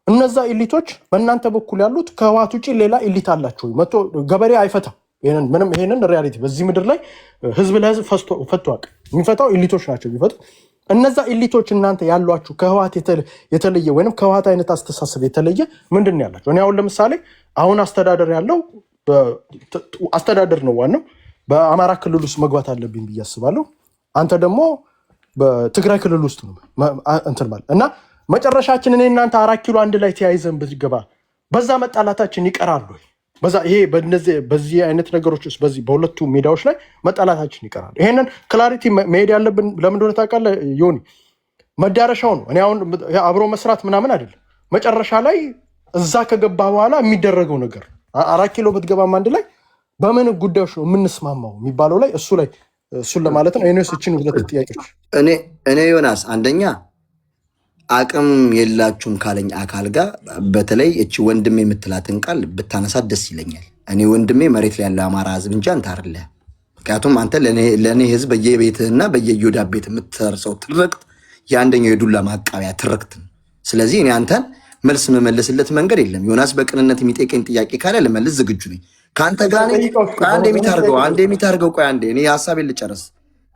እነዛ ኢሊቶች በእናንተ በኩል ያሉት ከህወሓት ውጪ ሌላ ኢሊት አላቸው። መጥቶ ገበሬ አይፈታም። ይሄንን ሪያሊቲ በዚህ ምድር ላይ ህዝብ ለህዝብ ፈቶ አቅ የሚፈታው ኢሊቶች ናቸው የሚፈቱት። እነዛ ኢሊቶች እናንተ ያሏችሁ ከህወሓት የተለየ ወይም ከህወሓት አይነት አስተሳሰብ የተለየ ምንድን ያላቸው? እኔ አሁን ለምሳሌ አሁን አስተዳደር ያለው አስተዳደር ነው ዋናው በአማራ ክልል ውስጥ መግባት አለብኝ ብዬ አስባለሁ። አንተ ደግሞ በትግራይ ክልል ውስጥ ነው እንትን ማለት እና መጨረሻችን እኔ እናንተ 4 ኪሎ አንድ ላይ ተያይዘን ብትገባ በዛ መጣላታችን ይቀራሉ። ይሄ በዚህ አይነት ነገሮች ውስጥ በዚህ በሁለቱ ሜዳዎች ላይ መጣላታችን ይቀራል። ይሄንን ክላሪቲ መሄድ ያለብን ለምን እንደሆነ ታውቃለህ ዮኒ? መዳረሻው ነው። እኔ አሁን አብሮ መስራት ምናምን አይደለም። መጨረሻ ላይ እዛ ከገባ በኋላ የሚደረገው ነገር 4 ኪሎ ብትገባም አንድ ላይ በምን ጉዳዮች ነው የምንስማማው የሚባለው ላይ እሱን ለማለት ነው። እኔስ እቺን ሁለት ጥያቄዎች እኔ ዮናስ አንደኛ አቅም የላችሁም ካለኝ አካል ጋር በተለይ እቺ ወንድሜ የምትላትን ቃል ብታነሳት ደስ ይለኛል። እኔ ወንድሜ መሬት ላይ ያለው አማራ ህዝብ እንጂ አንተ አይደለህ። ምክንያቱም አንተ ለእኔ ህዝብ በየቤትህና በየዮዳ ቤት የምትሰርሰው ትርክት የአንደኛው የዱላ ማቃቢያ ትርክት ነው። ስለዚህ እኔ አንተን መልስ መመለስለት መንገድ የለም። ዮናስ በቅንነት የሚጠይቀኝ ጥያቄ ካለ ልመልስ ዝግጁ ነኝ። ከአንተ ጋር አንድ የሚታርገው ቆይ አንዴ እኔ ሀሳቤን ልጨርስ።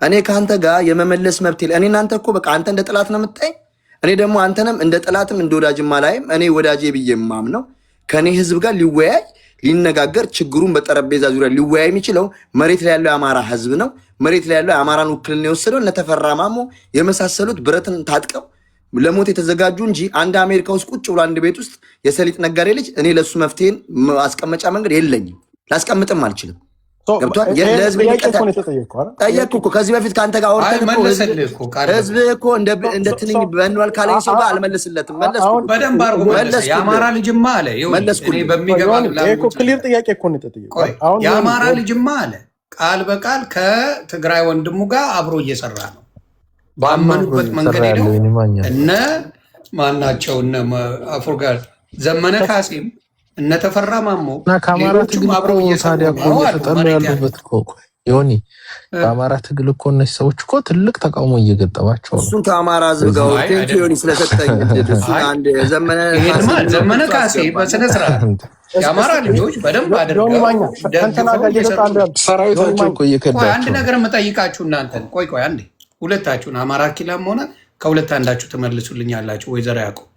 እኔ ከአንተ ጋር የመመለስ መብት እኔ እናንተ እኮ በቃ አንተ እንደ ጠላት ነው የምታይኝ፣ እኔ ደግሞ አንተንም እንደ ጠላትም እንደ ወዳጅም አላይም። እኔ ወዳጄ ብዬ የማምነው ከእኔ ህዝብ ጋር ሊወያይ ሊነጋገር ችግሩን በጠረጴዛ ዙሪያ ሊወያይ የሚችለው መሬት ላይ ያለው የአማራ ህዝብ ነው። መሬት ላይ ያለው የአማራን ውክልና የወሰደው እነ ተፈራ ማሞ የመሳሰሉት ብረትን ታጥቀው ለሞት የተዘጋጁ እንጂ አንድ አሜሪካ ውስጥ ቁጭ ብሎ አንድ ቤት ውስጥ የሰሊጥ ነጋዴ ልጅ እኔ ለሱ መፍትሄን ማስቀመጫ መንገድ የለኝም፣ ላስቀምጥም አልችልም። ለህዝብ ጠየቅኩ እኮ ከዚህ በፊት ከአንተ ጋር አውርተን ህዝብ እኮ እንደ ትንኝ በንዋል ካለኝ ሰው ጋር አልመልስለትም። በደንብ አድርጎ መለስ። የአማራ ልጅማ አለ ክሊር ጥያቄ እኮ ነው የተጠየቀው። የአማራ ልጅማ አለ ቃል በቃል ከትግራይ ወንድሙ ጋር አብሮ እየሰራ ነው። ባመኑበት መንገድ ሄደው እነ ማናቸው እነ አፎርጋር ዘመነ ካሴም እነ ተፈራ ማሞ እና ከአማራ ትግል እኮ ታዲያ እኮ እየተጠሉ ያሉበት እኮ ዮኒ፣ በአማራ ትግል እኮ እነዚህ ሰዎች እኮ ትልቅ ተቃውሞ እየገጠማቸው ነው። እሱን ከአማራ ህዝብ ጋር ቴንክ ዮኒ ስለሰጠኝ አንድ ዘመነ ካሴ በስነ ስርዓት የአማራ ልጆች በደንብ አድርገው ሰራዊታቸው እኮ እየከዳቸው። አንድ ነገር የምጠይቃችሁ እናንተን፣ ቆይ አንዴ ሁለታችሁን አማራ ኪላም ሆነ ከሁለት አንዳችሁ ትመልሱልኝ ያላችሁ። ወይዘሮ ያዕቆብ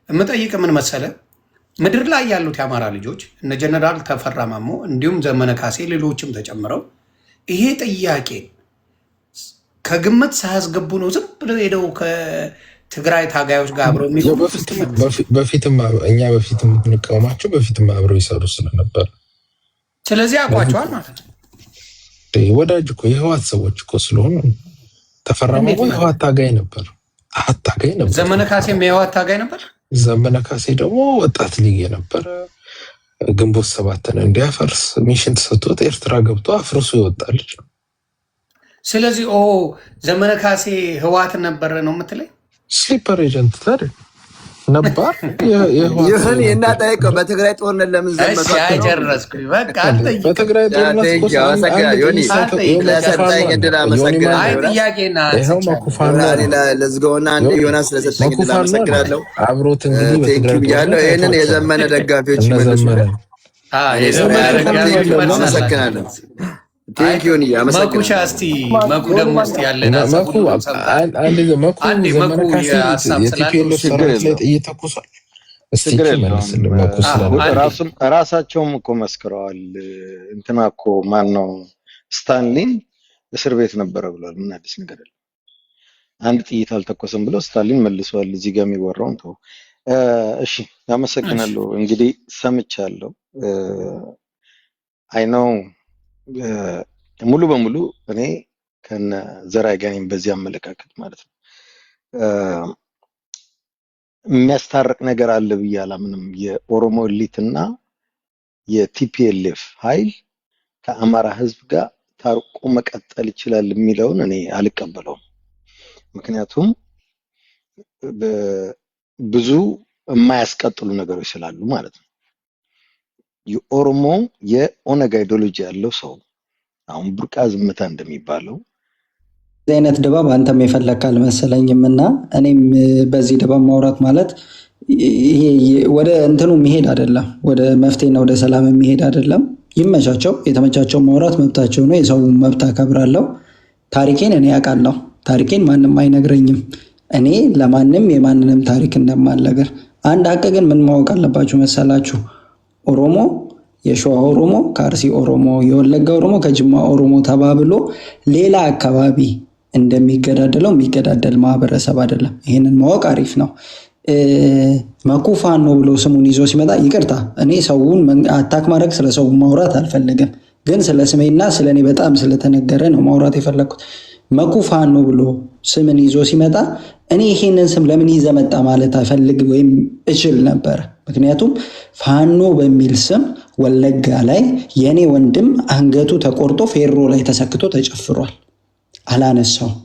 የምጠይቅ ምን መሰለ፣ ምድር ላይ ያሉት የአማራ ልጆች እነ ጀነራል ተፈራ ማሞ እንዲሁም ዘመነ ካሴ ሌሎችም ተጨምረው ይሄ ጥያቄ ከግምት ሳያስገቡ ነው ዝም ብለው ሄደው ከትግራይ ታጋዮች ጋር አብረው በፊትም እኛ በፊትም የምንቃወማቸው በፊትም አብረው ይሰሩ ስለነበር ስለዚህ አውቋቸዋል ማለት ነው። ወዳጅ እኮ የህዋት ሰዎች እኮ ስለሆኑ ተፈራ ማሞ የህዋት ታጋይ ነበር። ዘመነ ካሴም የህዋት ታጋይ ነበር። ዘመነ ካሴ ደግሞ ወጣት ሊግ የነበረ ግንቦት ሰባትን እንዲያፈርስ ሚሽን ተሰጥቶት ኤርትራ ገብቶ አፍርሶ ይወጣ ልጅ ነው። ስለዚህ ዘመነ ካሴ ህዋት ነበረ ነው የምትለኝ? ስሊፐር ኤጀንት ታዲያ ነበር። እናጠይቀው በትግራይ ጦርነት ለምን ዘመቱ? ጨረስኩኝ በቃ። በትግራይ ጦርነት ዮናስ ስለሰጠኝ ዕድል አመሰግናለሁ። አብሮት እንግዲህ ይህንን የዘመነ ደጋፊዎች ይመልሱ። አመሰግናለሁ። መኩሻ እስቲ መኩ ደግሞ ስ ያለን ራሳቸውም እኮ መስክረዋል። እንትና እኮ ማን ነው ስታንሊን እስር ቤት ነበረ ብሏል። ምን አዲስ ነገር አለ? አንድ ጥይት አልተኮሰም ብለው ስታሊን መልሰዋል። እዚህ ጋር የሚወራውን ተው። እሺ አመሰግናለሁ። እንግዲህ ሰምቻለሁ። አይ ነው ሙሉ በሙሉ እኔ ከነ ዘርአይ ጋር ነኝ በዚህ አመለካከት ማለት ነው። የሚያስታርቅ ነገር አለ ብዬ አላምንም። የኦሮሞ ኤሊትና የቲፒኤልኤፍ ኃይል ከአማራ ህዝብ ጋር ታርቆ መቀጠል ይችላል የሚለውን እኔ አልቀበለውም። ምክንያቱም ብዙ የማያስቀጥሉ ነገሮች ስላሉ ማለት ነው። የኦሮሞ የኦነግ አይዲዮሎጂ ያለው ሰው አሁን ቡርቃ ዝምታ እንደሚባለው እዚህ አይነት ድባብ አንተም የፈለክ አልመሰለኝም። እና እኔም በዚህ ድባብ ማውራት ማለት ይሄ ወደ እንትኑ የሚሄድ አይደለም፣ ወደ መፍትሄና ወደ ሰላም የሚሄድ አይደለም። ይመቻቸው፣ የተመቻቸው ማውራት መብታቸው ነው። የሰው መብት አከብራለሁ። ታሪኬን እኔ ያውቃለሁ። ታሪኬን ማንም አይነግረኝም። እኔ ለማንም የማንንም ታሪክ እንደማልነግር። አንድ ሀቅ ግን ምን ማወቅ አለባችሁ መሰላችሁ? ኦሮሞ የሸዋ ኦሮሞ ከአርሲ ኦሮሞ፣ የወለጋ ኦሮሞ ከጅማ ኦሮሞ ተባብሎ ሌላ አካባቢ እንደሚገዳደለው የሚገዳደል ማህበረሰብ አይደለም። ይህንን ማወቅ አሪፍ ነው። መኩ ፋኖ ብሎ ስሙን ይዞ ሲመጣ ይቅርታ፣ እኔ ሰውን አታክ ማድረግ ስለ ሰው ማውራት አልፈልግም፣ ግን ስለ ስሜና ስለ እኔ በጣም ስለተነገረ ነው ማውራት የፈለግኩት። መኩ ፋኖ ብሎ ስምን ይዞ ሲመጣ እኔ ይሄንን ስም ለምን ይዘህ መጣ ማለት አይፈልግ ወይም እችል ነበር። ምክንያቱም ፋኖ በሚል ስም ወለጋ ላይ የኔ ወንድም አንገቱ ተቆርጦ ፌሮ ላይ ተሰክቶ ተጨፍሯል፣ አላነሳውም።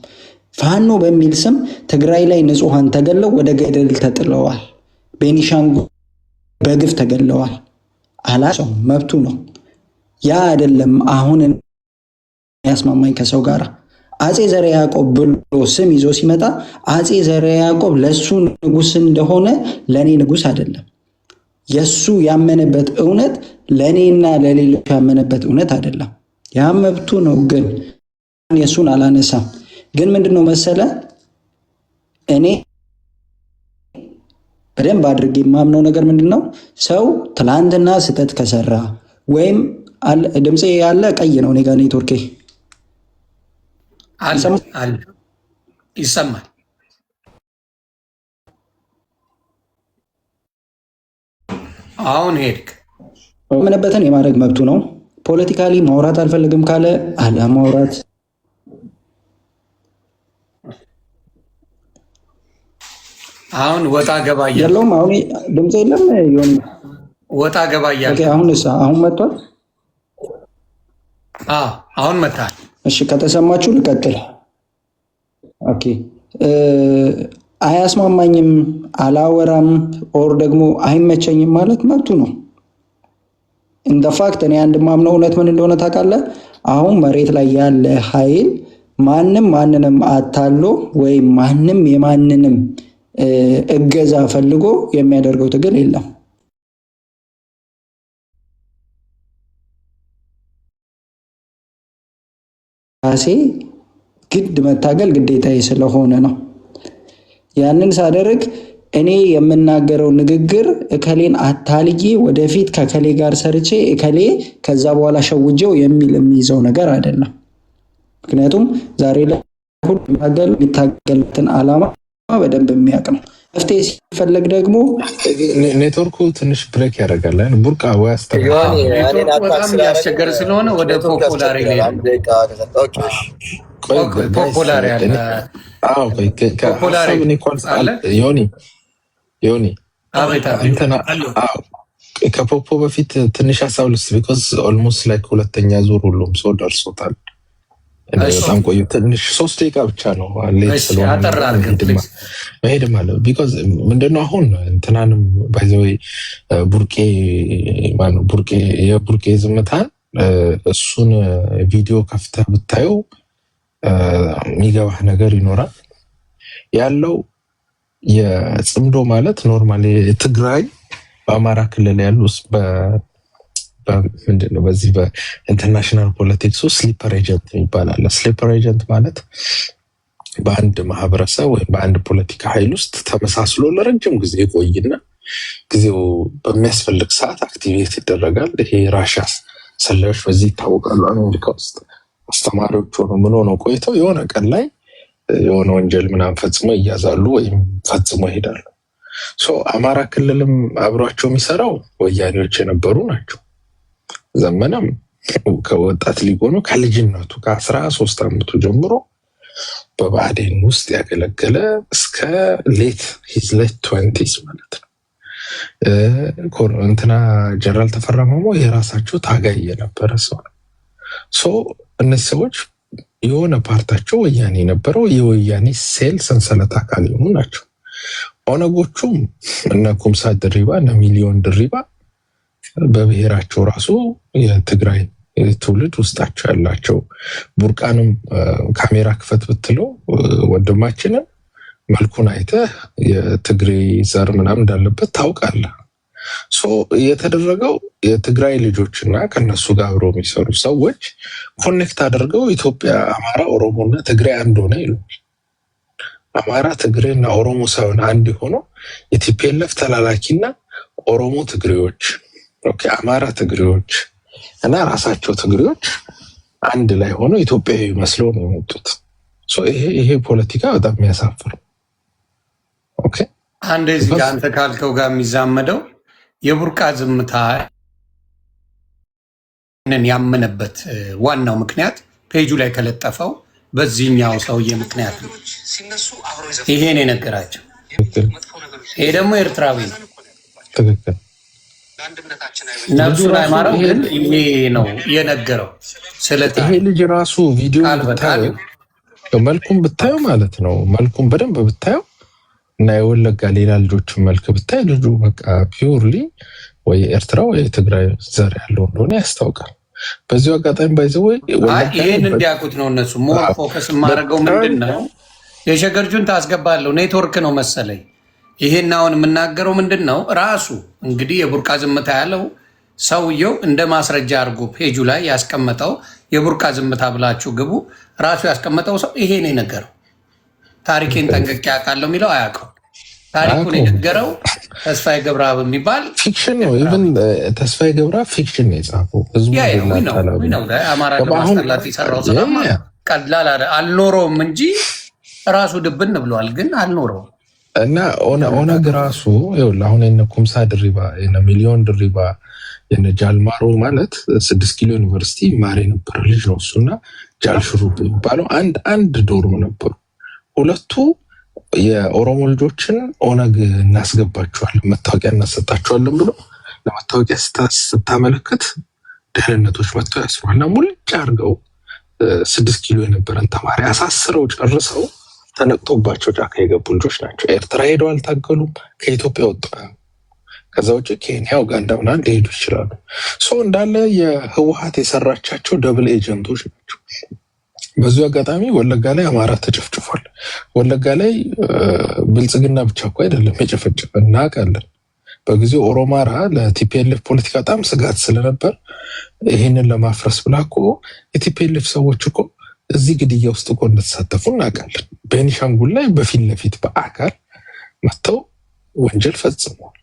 ፋኖ በሚል ስም ትግራይ ላይ ንጹሐን ተገለው ወደ ገደል ተጥለዋል። ቤኒሻንጉል በግፍ ተገለዋል፣ አላነሳውም። መብቱ ነው። ያ አይደለም አሁን ያስማማኝ ከሰው ጋር። አጼ ዘርዓ ያዕቆብ ብሎ ስም ይዞ ሲመጣ አጼ ዘርዓ ያዕቆብ ለሱ ንጉስ እንደሆነ ለኔ ንጉስ አይደለም። የሱ ያመነበት እውነት ለኔና ለሌሎች ያመነበት እውነት አይደለም። ያ መብቱ ነው። ግን የሱን አላነሳም። ግን ምንድነው መሰለ፣ እኔ በደንብ አድርጌ የማምነው ነገር ምንድነው፣ ሰው ትላንትና ስህተት ከሰራ ወይም ድምፄ ያለ ቀይ ነው እኔ ጋር ኔትወርኬ ይሰማል። አሁን ሄድክ። ያመነበትን የማድረግ መብቱ ነው። ፖለቲካሊ ማውራት አልፈልግም ካለ አለማውራት። አሁን ወጣ ገባ ያለውም አሁን ድምፅ የለም ይሁን ወጣ ገባ እያለ አሁን መጥቷል። አሁን መጥቷል። እሺ ከተሰማችሁ ልቀጥል። ኦኬ አያስማማኝም፣ አላወራም ኦር ደግሞ አይመቸኝም ማለት መብቱ ነው። እንደ ፋክት እኔ አንድ ማምነው እውነት ምን እንደሆነ ታውቃለህ? አሁን መሬት ላይ ያለ ኃይል ማንም ማንንም አታሎ ወይም ማንም የማንንም እገዛ ፈልጎ የሚያደርገው ትግል የለም። ራሴ ግድ መታገል ግዴታዬ ስለሆነ ነው። ያንን ሳደርግ እኔ የምናገረው ንግግር እከሌን አታልዬ ወደፊት ከከሌ ጋር ሰርቼ እከሌ ከዛ በኋላ ሸውጄው የሚል የሚይዘው ነገር አይደለም። ምክንያቱም ዛሬ ላይ የሚታገልበትን ዓላማ በደንብ የሚያውቅ ነው። መፍትሄ ሲፈለግ ደግሞ ኔትወርኩ ትንሽ ብሬክ ያደርጋል። ቡርቃ ወይ በጣም እያስቸገረ ስለሆነ ወደ ፖፖላሪ ላይ ፖፖላሪ ዮኒ ከፖፖ በፊት ትንሽ ሀሳብ ልስ ቢኮዝ ኦልሞስት ላይክ ሁለተኛ ዙር ሁሉም ሰው ደርሶታል። በጣም ቆዩ። ትንሽ 3 ደቂቃ ብቻ ነው መሄድም አለ። ቢኮዝ ምንድነው አሁን እንትናንም ባይዘወይ የቡርቄ ዝምታን እሱን ቪዲዮ ከፍተህ ብታየው የሚገባህ ነገር ይኖራል። ያለው የጽምዶ ማለት ኖርማሊ ትግራይ በአማራ ክልል ያሉ ምንድነው በዚህ በኢንተርናሽናል ፖለቲክስ ውስጥ ስሊፐር ኤጀንት ይባላል። ስሊፐር ኤጀንት ማለት በአንድ ማህበረሰብ ወይም በአንድ ፖለቲካ ኃይል ውስጥ ተመሳስሎ ለረጅም ጊዜ ቆይና ጊዜው በሚያስፈልግ ሰዓት አክቲቬት ይደረጋል። ይሄ ራሻ ሰላዮች በዚህ ይታወቃሉ። አሜሪካ ውስጥ አስተማሪዎች ሆኖ ምን ሆነው ቆይተው የሆነ ቀን ላይ የሆነ ወንጀል ምናምን ፈጽሞ ይያዛሉ ወይም ፈጽሞ ይሄዳሉ። አማራ ክልልም አብሯቸው የሚሰራው ወያኔዎች የነበሩ ናቸው። ዘመነም ከወጣት ሊግ ሆኖ ከልጅነቱ ከ13 ዓመቱ ጀምሮ በብአዴን ውስጥ ያገለገለ እስከ ሌት 20s ማለት ነው። እንትና ጀነራል ተፈራ ማሞ የራሳቸው ታጋይ የነበረ ሰው ነው። እነዚህ ሰዎች የሆነ ፓርታቸው ወያኔ የነበረው የወያኔ ሴል ሰንሰለት አካል የሆኑ ናቸው። ኦነጎቹም እነ ኩምሳ ድሪባ እነ ሚሊዮን ድሪባ በብሔራቸው ራሱ የትግራይ ትውልድ ውስጣቸው ያላቸው። ቡርቃንም ካሜራ ክፈት ብትለው ወንድማችንን መልኩን አይተህ የትግሬ ዘር ምናምን እንዳለበት ታውቃለህ። የተደረገው የትግራይ ልጆችና ከነሱ ጋር አብረው የሚሰሩ ሰዎች ኮኔክት አድርገው ኢትዮጵያ፣ አማራ፣ ኦሮሞና ትግራይ አንድ ሆነ ይሉ። አማራ ትግሬና ኦሮሞ ሳይሆን አንድ ሆነው የቲፒኤልኤፍ ተላላኪና ኦሮሞ ትግሬዎች፣ አማራ ትግሬዎች እና ራሳቸው ትግሬዎች አንድ ላይ ሆነው ኢትዮጵያዊ መስለው ነው የመጡት። ይሄ ፖለቲካ በጣም የሚያሳፍር። አንድ እዚህ አንተ ካልከው ጋር የሚዛመደው የቡርቃ ዝምታ ያመነበት ዋናው ምክንያት ፔጁ ላይ ከለጠፈው በዚህኛው ሰውዬ ምክንያት ነው። ይሄን የነገራቸው ይሄ ደግሞ ኤርትራዊ ነው። ትክክል። ነብሱን አይማረው ግን ይሄ ነው የነገረው። ይሄ ልጅ ራሱ ቪዲዮ መልኩን ብታየው ማለት ነው መልኩን በደንብ ብታየው እና የወለጋ ሌላ ልጆችን መልክ ብታይ ልጁ በቃ ፒውርሊ ወይ ኤርትራ ወይ ትግራይ ዘር ያለው እንደሆነ ያስታውቃል። በዚሁ አጋጣሚ ባይዘው ይሄን እንዲያውቁት ነው እነሱ ሞር ፎከስ የማደርገው ምንድን ነው የሸገርጁን ታስገባለሁ ኔትወርክ ነው መሰለኝ። ይሄን አሁን የምናገረው ምንድን ነው ራሱ እንግዲህ የቡርቃ ዝምታ ያለው ሰውየው እንደ ማስረጃ አድርጎ ፔጁ ላይ ያስቀመጠው የቡርቃ ዝምታ ብላችሁ ግቡ። ራሱ ያስቀመጠው ሰው ይሄን የነገረው ታሪኬን ጠንቅቄ አውቃለሁ የሚለው አያውቀው። ታሪኩን የነገረው ተስፋዬ ገብረአብ የሚባል ፊክሽን ነው። ኢቭን ተስፋዬ ገብረአብ ፊክሽን ነው የጻፈው። አማራ ለማስጠላት የሰራው ስራ ቀላል አልኖረውም እንጂ ራሱ ድብን ብሏል፣ ግን አልኖረውም። እና ኦነግ ራሱ አሁን የነ ኩምሳ ድሪባ የነ ሚሊዮን ድሪባ የነ ጃልማሮ ማለት 6 ኪሎ ዩኒቨርሲቲ ማር የነበረ ልጅ ነው። እሱና ጃልሽሩብ የሚባለው አንድ ዶርም ነበሩ። ሁለቱ የኦሮሞ ልጆችን ኦነግ እናስገባቸዋለን መታወቂያ እናሰጣቸዋለን ብሎ ለመታወቂያ ስታመለክት ደህንነቶች መጥተው ያስሯል እና ሙልጭ አድርገው 6 ኪሎ የነበረን ተማሪ አሳስረው ጨርሰው ተነቅቶባቸው ጫካ የገቡ ልጆች ናቸው። ኤርትራ ሄደው አልታገሉም። ከኢትዮጵያ ወጡ። ከዛ ውጭ ኬንያ፣ ኡጋንዳ ምናምን ሊሄዱ ይችላሉ። እንዳለ የህወሓት የሰራቻቸው ደብል ኤጀንቶች ናቸው። በዚሁ አጋጣሚ ወለጋ ላይ አማራ ተጨፍጭፏል። ወለጋ ላይ ብልጽግና ብቻ እኮ አይደለም የጨፈጨፈ እናውቃለን። በጊዜው ኦሮማራ ለቲፒኤልኤፍ ፖለቲካ በጣም ስጋት ስለነበር ይህንን ለማፍረስ ብላ እኮ የቲፒኤልኤፍ ሰዎች እኮ እዚህ ግድያ ውስጥ እኮ እንደተሳተፉ እናውቃለን። ቤኒሻንጉል ላይ በፊት ለፊት በአካል መጥተው ወንጀል ፈጽመዋል።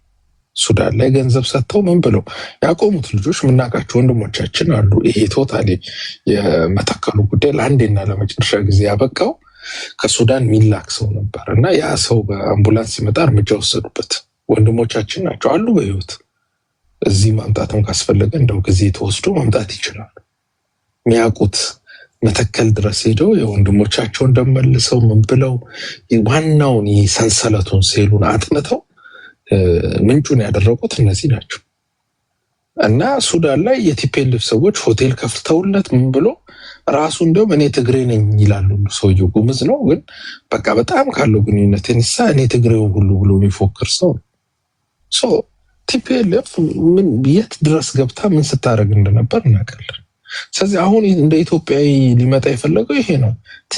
ሱዳን ላይ ገንዘብ ሰጥተው ምን ብለው ያቆሙት ልጆች የምናውቃቸው ወንድሞቻችን አሉ። ይሄ ቶታሊ የመተከሉ ጉዳይ ለአንዴና ለመጨረሻ ጊዜ ያበቃው ከሱዳን የሚላክ ሰው ነበር እና ያ ሰው በአምቡላንስ ሲመጣ እርምጃ ወሰዱበት። ወንድሞቻችን ናቸው አሉ በህይወት። እዚህ ማምጣትም ካስፈለገ እንደው ጊዜ ተወስዶ ማምጣት ይችላል። የሚያውቁት መተከል ድረስ ሄደው የወንድሞቻቸው እንደመልሰው ምን ብለው ዋናውን ሰንሰለቱን ሴሉን አጥንተው ምንጩን ያደረጉት እነዚህ ናቸው። እና ሱዳን ላይ የቲፒኤልኤፍ ሰዎች ሆቴል ከፍተውለት ምን ብሎ ራሱ እንደውም እኔ ትግሬ ነኝ ይላሉ። ሰውየው ጉምዝ ነው፣ ግን በቃ በጣም ካለው ግንኙነት የተነሳ እኔ ትግሬው ሁሉ ብሎ የሚፎክር ሰው ነው። ቲፒኤልኤፍ ምን የት ድረስ ገብታ ምን ስታደርግ እንደነበር እናውቃለን። ስለዚህ አሁን እንደ ኢትዮጵያዊ ሊመጣ የፈለገው ይሄ ነው።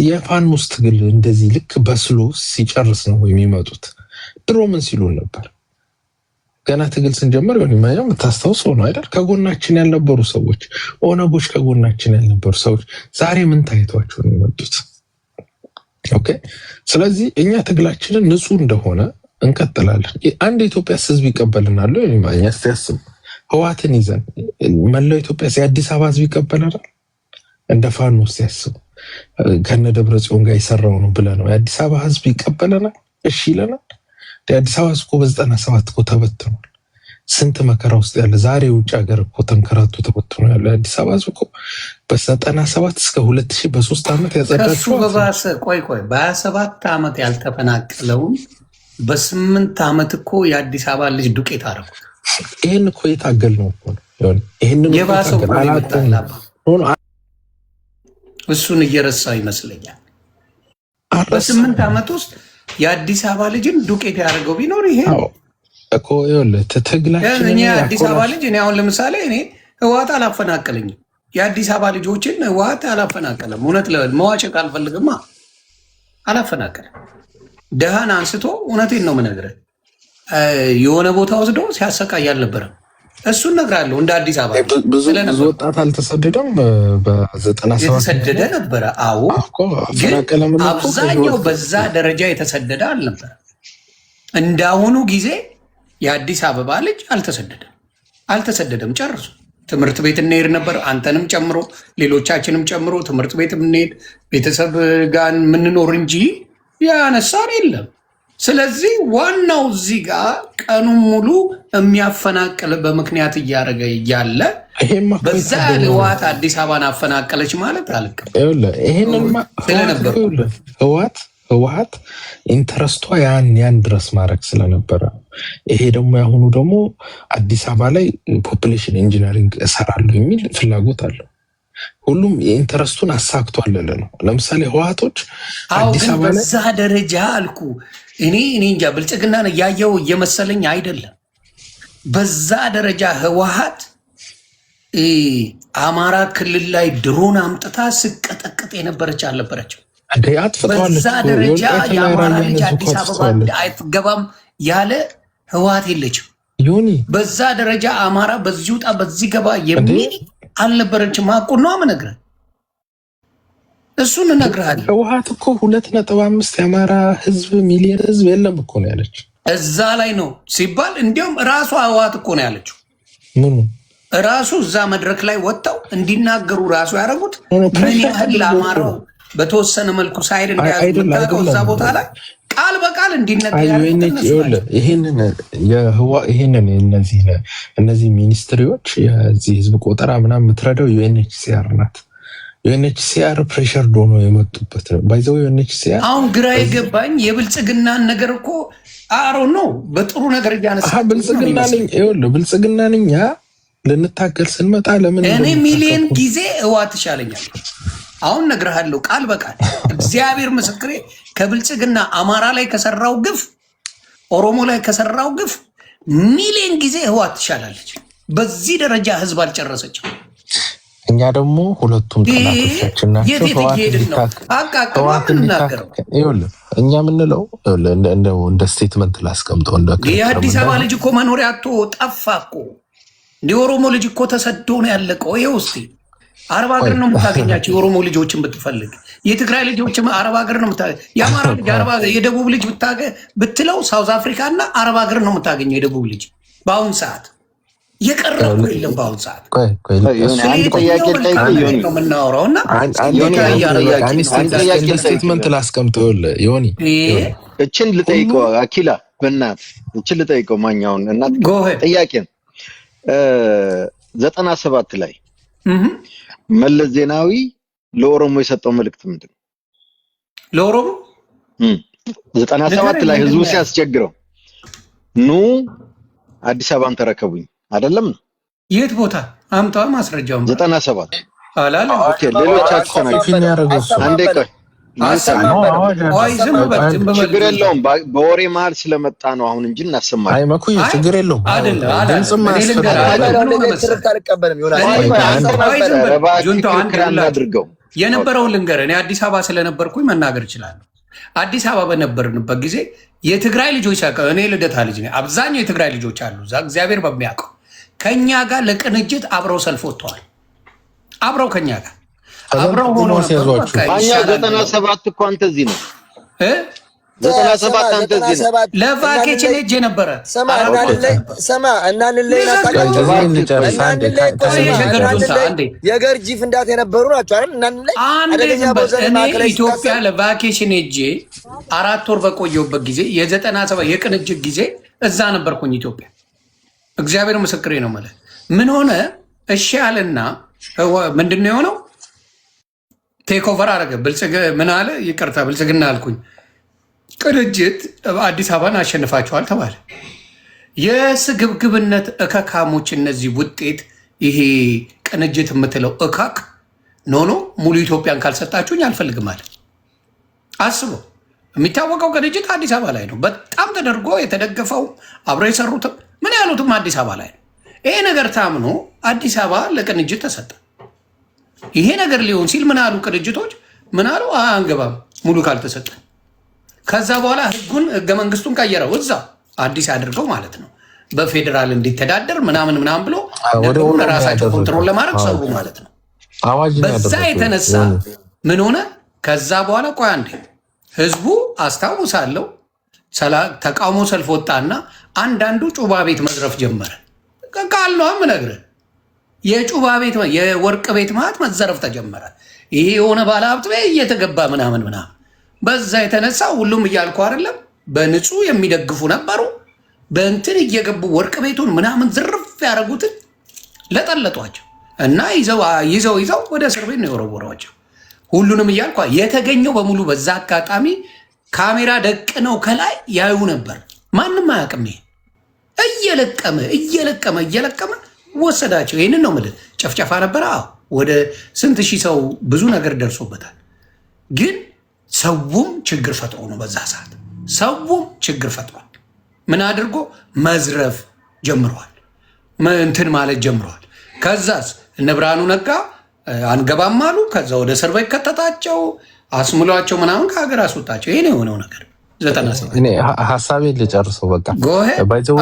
የፋኖስ ትግል እንደዚህ ልክ በስሎ ሲጨርስ ነው የሚመጡት። ድሮ ምን ሲሉን ነበር? ገና ትግል ስንጀምር የምታስታውሰው ነው አይደል? ከጎናችን ያልነበሩ ሰዎች፣ ኦነጎች ከጎናችን ያልነበሩ ሰዎች ዛሬ ምን ታይቷቸው ነው የመጡት? ኦኬ። ስለዚህ እኛ ትግላችንን ንጹህ እንደሆነ እንቀጥላለን። አንድ የኢትዮጵያ ህዝብ ይቀበልናል። እኛ ሲያስብ ህወሓትን ይዘን መላው ኢትዮጵያ የአዲስ አበባ ህዝብ ይቀበላል። እንደ ፋኖ ሲያስብ ከነ ደብረ ጽዮን ጋር የሰራው ነው ብለ ነው የአዲስ አበባ ህዝብ ይቀበለናል? እሺ ይለናል? የአዲስ አበባ ህዝብ እኮ በ97 እኮ ተበትኗል። ስንት መከራ ውስጥ ያለ ዛሬ ውጭ ሀገር እኮ ተንከራቶ ተበትኖ ያለ የአዲስ አበባ ህዝብ እኮ በ97 እስከ 2000 በ3 ዓመት ያጸዳችሁ በባሰ ቆይ በ27 ዓመት ያልተፈናቀለውን በ8 ዓመት እኮ የአዲስ አበባ ልጅ ዱቄት አደረጉት። ይህን እኮ የታገል ነው እኮ ይህንን የባሰው እሱን እየረሳው ይመስለኛል። በ8 ዓመት ውስጥ የአዲስ አበባ ልጅን ዱቄት ያደርገው ቢኖር ይሄ እኮ ትግላችን። የአዲስ አበባ ልጅ እኔ አሁን ለምሳሌ እኔ ህወሓት አላፈናቀለኝም። የአዲስ አበባ ልጆችን ህወሓት አላፈናቀለም። እውነት መዋጨቅ አልፈልግማ፣ አላፈናቀለም። ደሃን አንስቶ እውነቴን ነው የምነግርህ የሆነ ቦታ ወስዶ ሲያሰቃይ አልነበረም። እሱን እነግርሃለሁ። እንደ አዲስ አበባ ብዙ ወጣት አልተሰደደም። በ97 የተሰደደ ነበረ። አዎ፣ ግን አብዛኛው በዛ ደረጃ የተሰደደ አልነበረ። እንዳሁኑ ጊዜ የአዲስ አበባ ልጅ አልተሰደደም ጨርሶ። ትምህርት ቤት እንሄድ ነበር፣ አንተንም ጨምሮ ሌሎቻችንም ጨምሮ ትምህርት ቤት የምንሄድ ቤተሰብ ጋር የምንኖር እንጂ ያነሳን የለም። ስለዚህ ዋናው እዚህ ጋር ቀኑን ሙሉ የሚያፈናቅል በምክንያት እያደረገ እያለ በዛ ህወሓት አዲስ አበባን አፈናቀለች ማለት አልቀም። ህወሓት ኢንተረስቷ ያን ድረስ ማድረግ ስለነበረ ይሄ ደግሞ ያሁኑ ደግሞ አዲስ አበባ ላይ ፖፑሌሽን ኢንጂነሪንግ እሰራለሁ የሚል ፍላጎት አለው። ሁሉም የኢንተረስቱን አሳክቷል ነው። ለምሳሌ ህወሓቶች አዲስ አበባ ላይ በዛ ደረጃ አልኩ እኔ እንጃ ብልጽግና ያየው እየመሰለኝ አይደለም። በዛ ደረጃ ህወሓት አማራ ክልል ላይ ድሮን አምጥታ ስቀጠቅጥ የነበረች አልነበረችም። በዛ ደረጃ የአማራ ልጅ አዲስ አበባ አይገባም ያለ ህወሓት የለችም። በዛ ደረጃ አማራ በዚህ ውጣ በዚህ ገባ የሚል አልነበረችም። አቁና ምነግረ እሱን እነግርሃለሁ። ህወሓት እኮ 2.5 የአማራ ህዝብ ሚሊዮን ህዝብ የለም እኮ ነው ያለች። እዛ ላይ ነው ሲባል እንዲያውም ራሱ ህወሓት እኮ ነው ያለችው። ምኑ ራሱ እዛ መድረክ ላይ ወጥተው እንዲናገሩ ራሱ ያደረጉት ምን ያህል ለአማራው በተወሰነ መልኩ ሳይድ እንዳያደርገው እዛ ቦታ ላይ ቃል በቃል እንዲነገር ይሄንን እነዚህ ሚኒስትሪዎች የዚህ ህዝብ ቆጠራ ምናምን የምትረዳው ዩኤንኤችሲአር ናት። ዩኤንኤችሲአር ፕሬሸር ዶኖ የመጡበት ነው። ባይዘው ዩኤንኤችሲአር አሁን ግራ የገባኝ የብልጽግናን ነገር እኮ አሮ ነው በጥሩ ነገር እያነሳ ብልጽግና ነኝ ልንታገል ስንመጣ ለምን እኔ ሚሊዮን ጊዜ ህወሓት ትሻለኛል። አሁን ነግርሃለሁ ቃል በቃል እግዚአብሔር ምስክሬ፣ ከብልጽግና አማራ ላይ ከሰራው ግፍ፣ ኦሮሞ ላይ ከሰራው ግፍ ሚሊዮን ጊዜ ህወሓት ትሻላለች። በዚህ ደረጃ ህዝብ አልጨረሰችም። እኛ ደግሞ ሁለቱም ጠላቶቻችን ናቸው። እኛ የምንለው እንደ ስቴትመንት ላስቀምጠው፣ የአዲስ አበባ ልጅ እኮ መኖሪያ አቶ ጠፋ እኮ። የኦሮሞ ልጅ እኮ ተሰዶ ነው ያለቀው። ይኸው እስኪ አረብ ሀገር ነው የምታገኛቸው የኦሮሞ ልጆችን ብትፈልግ፣ የትግራይ ልጆችም አረብ ሀገር ነው የምታገኝ። የአማራ ልጅ የደቡብ ልጅ ብትለው ሳውዝ አፍሪካ እና አረብ ሀገር ነው የምታገኘው የደቡብ ልጅ። በአሁን ሰዓት የቀረ እኮ የለም። በአሁን ሰዓት የምናወራው እና ስቴትመንት ላስቀምጠው ዮኒ፣ እችን ልጠይቀው አኪላ፣ በእናትህ እችን ልጠይቀው ማኛውን እናት ጥያቄ ነው። 97 ላይ መለስ ዜናዊ ለኦሮሞ የሰጠው መልእክት ምንድን ነው? ለኦሮሞ 97 ላይ ህዝቡ ሲያስቸግረው ኑ አዲስ አበባን ተረከቡኝ አይደለም ነው? የት ቦታ አምጣ ማስረጃው። 97 አላለ። ኦኬ፣ ሌሎቻችሁ ተናገሩ። አንዴ ቆይ፣ ችግር የለውም። በወሬ መሀል ስለመጣ ነው አሁን እንጂ እናሰማለን። አይ መኩ ችግር የለውም። የነበረውን ልንገር። እኔ አዲስ አበባ ስለነበርኩኝ መናገር እችላለሁ። አዲስ አበባ በነበርንበት ጊዜ የትግራይ ልጆች እኔ ልደታ ልጅ ነኝ። አብዛኛው የትግራይ ልጆች አሉ እዛ፣ እግዚአብሔር በሚያውቀው ከኛ ጋር ለቅንጅት አብረው ሰልፍ ወጥተዋል። አብረው ከኛ ጋር አብረው ሆኖ ማኛ 97 እኮ አንተ እዚህ ነው 97 አንተ እዚህ ነው። ለቫኬሽን ሄጄ ነበረ። የገርጂ ፍንዳታ የነበሩ ናቸው አይደል? ኢትዮጵያ ለቫኬሽን ሄጄ 4 ወር በቆየሁበት ጊዜ የ97 የቅንጅት ጊዜ እዛ ነበርኩኝ ኢትዮጵያ። እግዚአብሔር ምስክሬ ነው ማለት ምን ሆነ እሺ አለና ምንድን ነው የሆነው? ቴክ ኦቨር አደረገ። ምን አለ? ይቅርታ ብልጽግና አልኩኝ። ቅንጅት አዲስ አበባን አሸንፋቸዋል ተባለ። የስግብግብነት እከካሞች እነዚህ ውጤት ይሄ ቅንጅት የምትለው እካክ ኖ ሙሉ ኢትዮጵያን ካልሰጣችሁኝ አልፈልግም አለ። አስቦ የሚታወቀው ቅንጅት አዲስ አበባ ላይ ነው። በጣም ተደርጎ የተደገፈው አብረው የሰሩትም ምን ያሉትም አዲስ አበባ ላይ ነው። ይሄ ነገር ታምኖ አዲስ አበባ ለቅንጅት ተሰጠ። ይሄ ነገር ሊሆን ሲል ምን አሉ ቅንጅቶች? ምን አሉ? አንገባም ሙሉ ካልተሰጠ። ከዛ በኋላ ህገ መንግስቱን ቀየረው እዛ አዲስ አድርገው ማለት ነው። በፌዴራል እንዲተዳደር ምናምን ብሎ ራሳቸው ኮንትሮል ለማድረግ ሰሩ ማለት ነው። በዛ የተነሳ ምን ሆነ? ከዛ በኋላ ቆይ አንዴ ህዝቡ አስታውሳለሁ ተቃውሞ ሰልፍ ወጣና አንዳንዱ ጩባ ቤት መዝረፍ ጀመረ። ቃልነውም ነግርህ የጩባ ቤት የወርቅ ቤት ማለት መዘረፍ ተጀመረ። ይሄ የሆነ ባለሀብት ቤት እየተገባ ምናምን በዛ የተነሳ ሁሉም እያልኩ አይደለም በንጹህ የሚደግፉ ነበሩ። በእንትን እየገቡ ወርቅ ቤቱን ምናምን ዝርፍ ያደረጉትን ለጠለጧቸው እና ይዘው ወደ እስር ቤት ነው የወረወሯቸው። ሁሉንም እያልኩ የተገኘው በሙሉ በዛ አጋጣሚ ካሜራ ደቅነው ከላይ ያዩ ነበር። ማንም አያውቅም። እየለቀመ ወሰዳቸው። ይህንን ነው የምልህ። ጨፍጨፋ ነበረ። ወደ ስንት ሺህ ሰው ብዙ ነገር ደርሶበታል። ግን ሰውም ችግር ፈጥሮ ነው በዛ ሰዓት ሰውም ችግር ፈጥሯል። ምን አድርጎ መዝረፍ ጀምረዋል። እንትን ማለት ጀምረዋል። ከዛስ እነ ብርሃኑ ነጋ አንገባም አሉ። ከዛ ወደ እስር ቤት ከተታቸው፣ አስምሏቸው ምናምን ከሀገር አስወጣቸው። ይሄ ነው የሆነው ነገር። 97 ሀሳቤን ልጨርሰው በቃ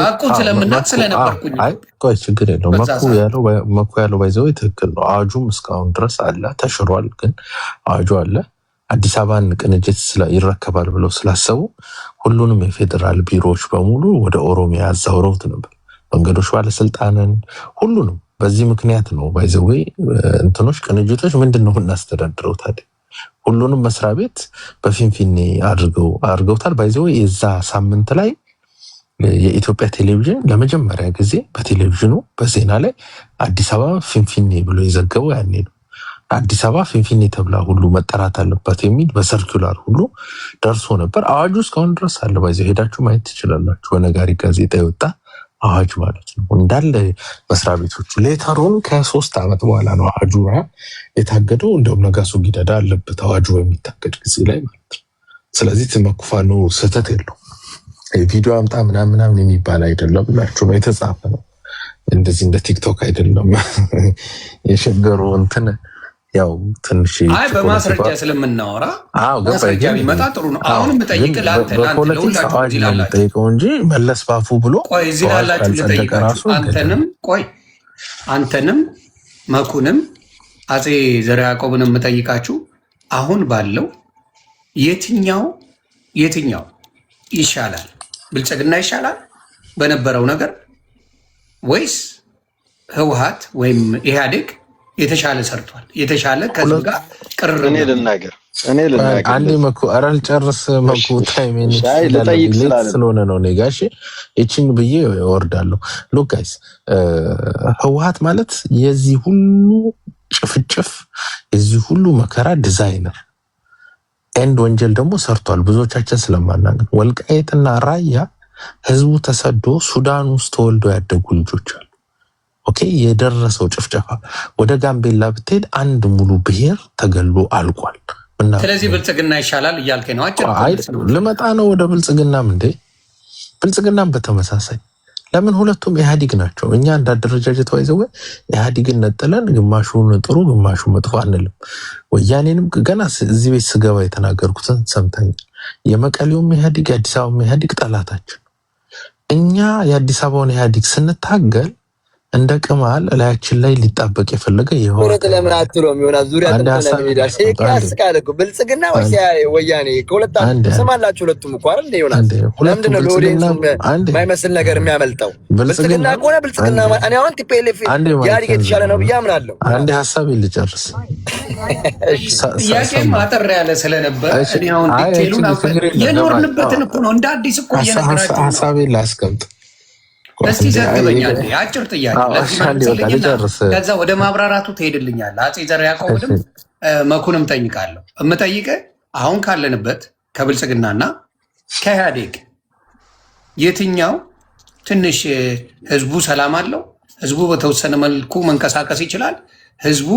አቁን ስለምናት ስለነበርኩኝ ችግር የለው። መኩ ያለው ባይዘው ትክክል ነው። አዋጁም እስካሁን ድረስ አለ፣ ተሽሯል። ግን አዋጁ አለ። አዲስ አበባን ቅንጅት ይረከባል ብለው ስላሰቡ ሁሉንም የፌዴራል ቢሮዎች በሙሉ ወደ ኦሮሚያ አዛውረውት ነበር። መንገዶች ባለስልጣንን ሁሉንም። በዚህ ምክንያት ነው ባይዘዌ እንትኖች ቅንጅቶች ምንድን ነው እናስተዳድረው ታዲያ ሁሉንም መስሪያ ቤት በፊንፊኔ አድርገውታል። ባይዘዌ የዛ ሳምንት ላይ የኢትዮጵያ ቴሌቪዥን ለመጀመሪያ ጊዜ በቴሌቪዥኑ በዜና ላይ አዲስ አበባ ፊንፊኔ ብሎ የዘገበው ያኔ ነው። አዲስ አበባ ፊንፊኔ ተብላ ሁሉ መጠራት አለባት የሚል በሰርኩላር ሁሉ ደርሶ ነበር። አዋጁ እስካሁን ድረስ አለ። ባይዘው ሄዳችሁ ማየት ትችላላችሁ። በነጋሪ ጋዜጣ የወጣ አዋጅ ማለት ነው። እንዳለ መስሪያ ቤቶቹ ሌተሩን ከ3 ዓመት በኋላ ነው አዋጁ የታገደው። እንደውም ነጋሶ ጊዳዳ አለበት አዋጁ በሚታገድ ጊዜ ላይ ማለት ነው። ስለዚህ ትመኩፋኑ ስህተት የለው። ቪዲዮ አምጣ ምናምን የሚባል አይደለም ብላችሁ ነው የተጻፈ ነው። እንደዚህ እንደ ቲክቶክ አይደለም። የሸገሩ እንትን ያው ትንሽ በማስረጃ ስለምናወራ ማስረጃ ቢመጣ ጥሩ ነው። አሁን የምጠይቅህ ለአንተ ለሁላችሁ ጠይቀው እንጂ መለስ ባፉ ብሎ ቆይ እዚህ ላላችሁ ልጠይቃችሁ። አንተንም መኩንም አፄ ዘርዓ ያዕቆብንም የምጠይቃችሁ አሁን ባለው የትኛው ይሻላል? ብልጽግና ይሻላል በነበረው ነገር ወይስ ህወሓት ወይም ኢህአዴግ የተሻለ ሰርቷል? የተሻለ ከዚህ ጋር ቅርር እኔ ልናገር አንዴ መኩ አራል ጨርስ መኩ ታይሜን ስለሆነ ነው ነጋሽ እቺን ብዬ እወርዳለሁ። ሉክ ጋይስ ህወሓት ማለት የዚህ ሁሉ ጭፍጭፍ የዚህ ሁሉ መከራ ዲዛይነር ኤንድ ወንጀል ደግሞ ሰርቷል። ብዙዎቻችን ስለማናውቅ ወልቃይትና ራያ ህዝቡ ተሰዶ ሱዳን ውስጥ ተወልዶ ያደጉ ልጆች አሉ። ኦኬ የደረሰው ጭፍጨፋ ወደ ጋምቤላ ብትሄድ አንድ ሙሉ ብሔር ተገሎ አልቋል። ስለዚህ ብልጽግና ይሻላል እያልከኝ ነው? ልመጣ ነው ወደ ብልጽግናም። እንዴ ብልጽግናም በተመሳሳይ ለምን ሁለቱም ኢህአዲግ ናቸው። እኛ እንዳደረጃጀት ዋይዘው ኢህአዲግን ነጥለን ግማሹን ጥሩ ግማሹን መጥፎ አንልም። ወያኔንም ገና እዚህ ቤት ስገባ የተናገርኩትን ሰምተኛል። የመቀሌውም ኢህአዲግ የአዲስ አበባም ኢህአዲግ ጠላታችን። እኛ የአዲስ አበባውን ኢህአዲግ ስንታገል እንደ ቅማል ላያችን ላይ ሊጣበቅ የፈለገ ይሆን ለምን አትሎም ይሆናል። ዙሪያ ያስቃል እኮ ብልጽግና ወይስ ወያኔ? ከሁለት ስማላችሁ ሁለቱም እኮ አይደል ይሆናል። ለምንድን ነው ለኦዲየንስ የማይመስል ነገር የሚያመልጠው? ብልጽግና ከሆነ ብልጽግና እኔ አሁን ቲፒኤልኤፍ ኢህአዴግ የተሻለ ነው ብዬ አምናለሁ። አንዴ ሀሳብ ልጨርስ። ጥያቄም አጠር ያለ ስለነበር እኔ አሁን ዲቴሉን የኖርንበትን እኮ ነው እንደ አዲስ እኮ እየነገራችሁ ሀሳቤን ላስቀምጥ። እስቲ ዘግበኛል። አጭር ጥያቄ ከዛ ወደ ማብራራቱ ትሄድልኛል። አፄ ዘርዓ ያዕቆብንም መኩንም ጠይቃለሁ። የምጠይቅህ አሁን ካለንበት ከብልጽግናና ከኢህአዴግ የትኛው ትንሽ ህዝቡ ሰላም አለው? ህዝቡ በተወሰነ መልኩ መንቀሳቀስ ይችላል? ህዝቡ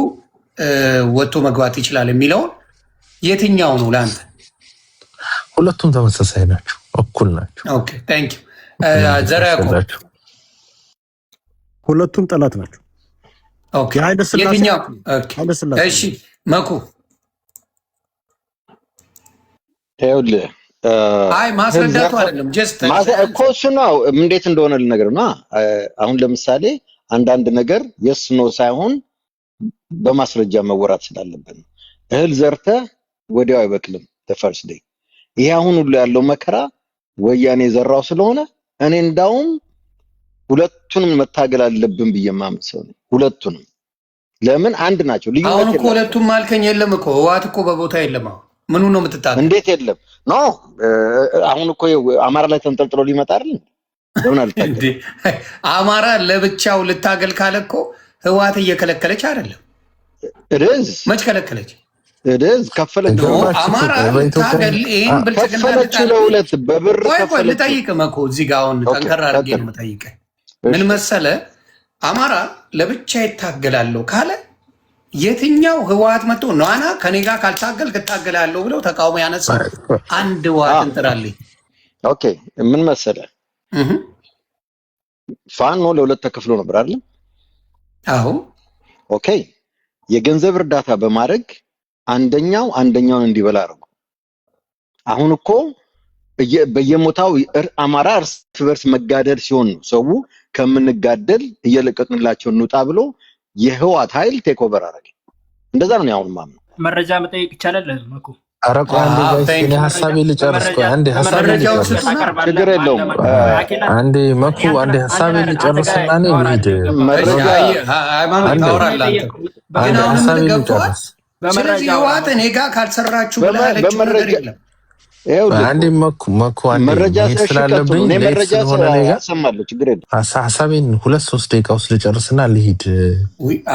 ወጥቶ መግባት ይችላል የሚለውን የትኛው ነው ለአንተ? ሁለቱም ተመሳሳይ ናቸው፣ እኩል ናቸው። ኦኬ ታንክ ዩ። ዘርዓ ያዕቆብ ሁለቱም ጠላት ናቸው። ኦኬ የትኛው? እሺ መኩ ይኸውልህ ማስረዳቱ አይደለም ጀስት እኮ እሱ ነው እንዴት እንደሆነ ልነግርህ ነው። አሁን ለምሳሌ አንዳንድ ነገር የስ ኖ ሳይሆን በማስረጃ መወራት ስላለበት ነው። እህል ዘርተህ ወዲያው አይበቅልም ፈርስት ዴይ። ይሄ አሁን ሁሉ ያለው መከራ ወያኔ የዘራው ስለሆነ እኔ እንዳውም ሁለቱንም መታገል አለብን ብዬ ማምን ሰው ነኝ። ሁለቱንም ለምን አንድ ናቸው? ልዩነት አሁን እኮ ሁለቱም ማልከኝ የለም እኮ ህወሓት እኮ በቦታ የለም። አሁን ምኑ ነው የምትታገል? እንዴት የለም ኖ አሁን እኮ አማራ ላይ ተንጠልጥሎ ሊመጣ አይደል? ለምን አልታገል? አማራ ለብቻው ልታገል ካለ እኮ ህወሓት እየከለከለች አይደለም። እደዝ መች ከለከለች? እደዝ ከፈለች አማራ ልታገል ይሄን ብልጽግና ለሁለት በብር ከፈለች። ልጠይቅህ መኮ እዚህ ጋር አሁን ጠንከር አድርጌ ነው የምጠይቅህ። ምን መሰለ አማራ ለብቻ ይታገላለሁ ካለ የትኛው ህወሓት መጥቶ ነዋና ከኔ ጋር ካልታገል እታገላለሁ ብለው ተቃውሞ ያነሳ አንድ ህወሓት እንትራለኝ። ኦኬ ምን መሰለ ፋኖ ለሁለት ተከፍሎ ነበር አይደል? አዎ ኦኬ የገንዘብ እርዳታ በማድረግ አንደኛውን እንዲበላ አደረጉ። አሁን እኮ በየሞታው አማራ እርስ በርስ መጋደል ሲሆን ነው ሰው ከምንጋደል እየለቀቅንላቸው እንውጣ ብሎ የህወሓት ኃይል ቴክ ኦቨር አደረገ። እንደዛ ነው ያሁን ማምነው። መረጃ መጠየቅ ይቻላል መኩ? አረቆ አንዴ ጋይስ ሐሳቤን ልጨርስ። አንዴ ሐሳቤን ልጨርስ፣ ችግር የለውም። አንዴ መኩ አንዴ ሐሳቤን ልጨርስና ነው እንሂድ። ሃይማኖት ታወራለህ ግን አሁን ልጨርስ። ስለዚህ ህወሓት እኔ ጋር ካልሰራችሁ ብለህ ያለችው ነገር የለም። አንዴ መኩ አንዴ መረጃ ስላለብኝ መረጃ ስለሰማለሁ ችግር የለም። ሐሳቤን 2-3 ደቂቃ ውስጥ ልጨርስና ልሂድ።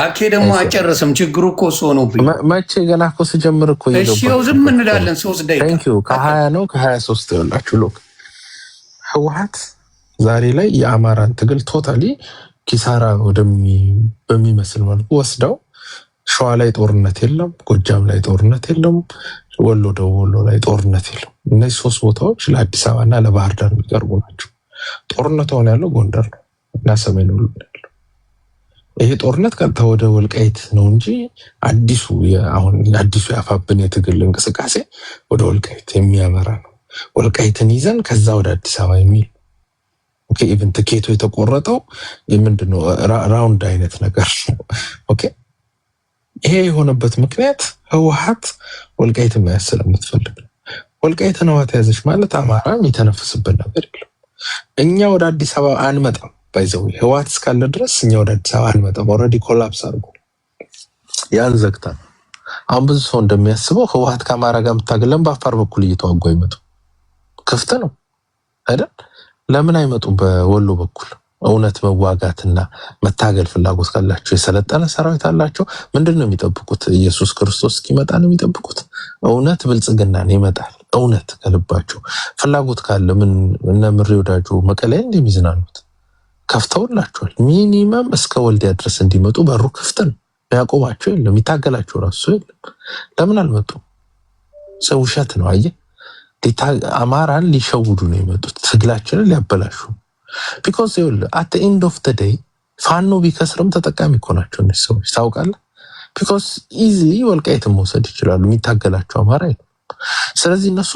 አኬ ደግሞ አጨርስም። ችግሩ እኮ እሱ ነው። መቼ ገና እኮ ስጀምር እኮ እሺ ዝም እንላለን 3 ደቂቃ። ታንክ ዩ ከ20 ነው ከ23 ይኸውላችሁ። ሎክ ህወሓት ዛሬ ላይ የአማራን ትግል ቶታሊ ኪሳራ በሚመስል መልኩ ወስደው ሸዋ ላይ ጦርነት የለም፣ ጎጃም ላይ ጦርነት የለም፣ ወሎ ደቡብ ወሎ ላይ ጦርነት የለም። እነዚህ 3 ቦታዎች ለአዲስ አበባና ለባህር ዳር የሚቀርቡ ናቸው። ጦርነቱ አሁን ያለው ጎንደር ነው እና ሰሜን ወሎ ነው ያለው። ይሄ ጦርነት ቀጥታ ወደ ወልቃይት ነው እንጂ አዲሱ ያፋብን የትግል እንቅስቃሴ ወደ ወልቃይት የሚያመራ ነው። ወልቃይትን ይዘን ከዛ ወደ አዲስ አበባ የሚል ኦኬ። ኢቭን ትኬቱ የተቆረጠው ምንድነው ራውንድ አይነት ነገር ነው። ኦኬ። ይሄ የሆነበት ምክንያት ህወሓት ወልቃይት መያዝ ስለምትፈልግ ነው። ወልቃይትን ህወሓት ያዘች ማለት አማራ የሚተነፍስበት ነገር የለም። እኛ ወደ አዲስ አበባ አንመጣም። ባይዘው ህወሓት እስካለ ድረስ እኛ ወደ አዲስ አበባ አንመጣም። ኦልሬዲ ኮላፕስ አድርጎ ያን ዘግታ። አሁን ብዙ ሰው እንደሚያስበው ህወሓት ከአማራ ጋር የምታገለን በአፋር በኩል እየተዋጉ አይመጡ። ክፍት ነው አይደል? ለምን አይመጡ? በወሎ በኩል እውነት መዋጋትና መታገል ፍላጎት ካላቸው የሰለጠነ ሰራዊት አላቸው። ምንድን ነው የሚጠብቁት? ኢየሱስ ክርስቶስ እስኪመጣ ነው የሚጠብቁት። እውነት ብልጽግናን ይመጣል። እውነት ከልባቸው ፍላጎት ካለ ምን እነ ምሬ ወዳጆ መቀሌ እንደሚዝናኑት ከፍተውላቸዋል። ሚኒመም እስከ ወልዲያ ድረስ እንዲመጡ በሩ ክፍት ነው። ያቆማቸው የለም፣ ይታገላቸው ራሱ የለም። ለምን አልመጡም? ሰው ውሸት ነው። አየህ፣ አማራን ሊሸውዱ ነው የመጡት፣ ትግላችንን ሊያበላሹ። ቢኮዝ ይኸውልህ አት ዘ ኤንድ ኦፍ ዘ ዴይ ፋኖ ቢከስርም ተጠቃሚ እኮ ናቸው እነዚህ ሰዎች ታውቃለህ። ቢኮዝ ኢዚሊ ወልቃይትን መውሰድ ይችላሉ፣ የሚታገላቸው አማራ የለም። ስለዚህ እነሱ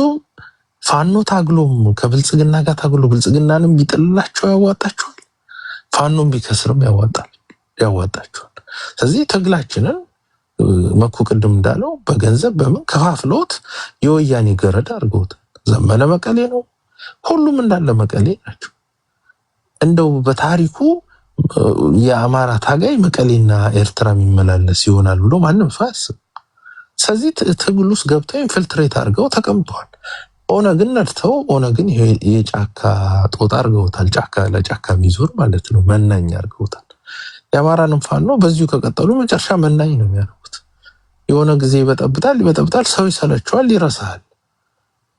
ፋኖ ታግሎም ከብልጽግና ጋር ታግሎ ብልጽግናንም ቢጥልላቸው ያዋጣቸዋል፣ ፋኖም ቢከስርም ያዋጣቸዋል። ስለዚህ ትግላችንን መኩ ቅድም እንዳለው በገንዘብ በምን ከፋፍሎት የወያኔ ገረድ አድርገውት። ዘመነ መቀሌ ነው፣ ሁሉም እንዳለ መቀሌ ናቸው። እንደው በታሪኩ የአማራ ታጋይ መቀሌና ኤርትራ የሚመላለስ ይሆናል ብሎ ማንም ሰው አያስብም። ስለዚህ ትግል ውስጥ ገብተው ኢንፊልትሬት አድርገው ተቀምጠዋል። ኦነግን ነድተው ኦነግን የጫካ ጦጣ አድርገውታል። ጫካ ለጫካ የሚዞር ማለት ነው፣ መናኝ አድርገውታል። የአማራንም ፋኖ በዚሁ ከቀጠሉ መጨረሻ መናኝ ነው የሚያደርጉት። የሆነ ጊዜ ይበጠብጣል፣ ሰው ይሰለቸዋል፣ ይረሳል።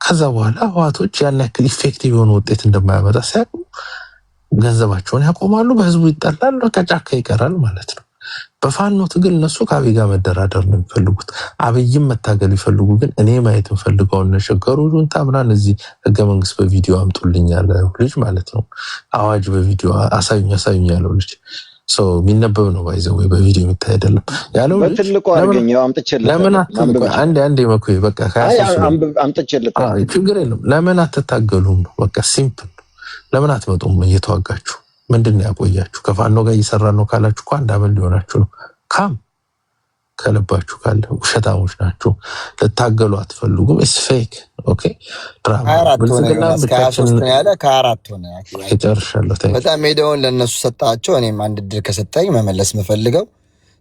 ከዛ በኋላ ህወሓቶች ያን ያክል ኢፌክቲቭ የሆነ ውጤት እንደማያመጣ ሲያውቁ ገንዘባቸውን ያቆማሉ፣ በህዝቡ ይጠላል፣ በቃ ጫካ ይቀራል ማለት ነው። በፋኖ ትግል እነሱ ከአብይ ጋር መደራደር ነው የሚፈልጉት። አብይም መታገል ይፈልጉ፣ ግን እኔ ማየት የምፈልገው ነሸገሩ ጁንታ ምናምን እዚህ ህገ መንግስት በቪዲዮ አምጡልኝ ያለ ልጅ ማለት ነው። አዋጅ በቪዲዮ አሳዩኝ ያለው ልጅ ሰው የሚነበብ ነው ባይዘው ወይ በቪዲዮ የሚታይ አይደለም ያለው ልጅ። በትልቁ አርገኛው አምጥቼልህ ለምን አንዴ መኩይ በቃ አምጥቼልህ ችግር የለም። ለምን አትታገሉም? በቃ ሲምፕል። ለምን አትመጡም? እየተዋጋችሁ ምንድነው ያቆያችሁ? ከፋኖ ጋር እየሰራ ነው ካላችሁ እኮ 1 ዓመት ሊሆናችሁ ነው። ካም ከልባችሁ ካለ ውሸታሞች ናችሁ። ልታገሉ አትፈልጉም። ኢትስ ፌክ ኦኬ። ድራማ ብልጽግና ብቻችን ያለ ከ4 ሆነ ይጨርሻለሁ። በጣም ሜዳውን ለነሱ ሰጣቸው። እኔም አንድ ድል ከሰጠኝ መመለስ የምፈልገው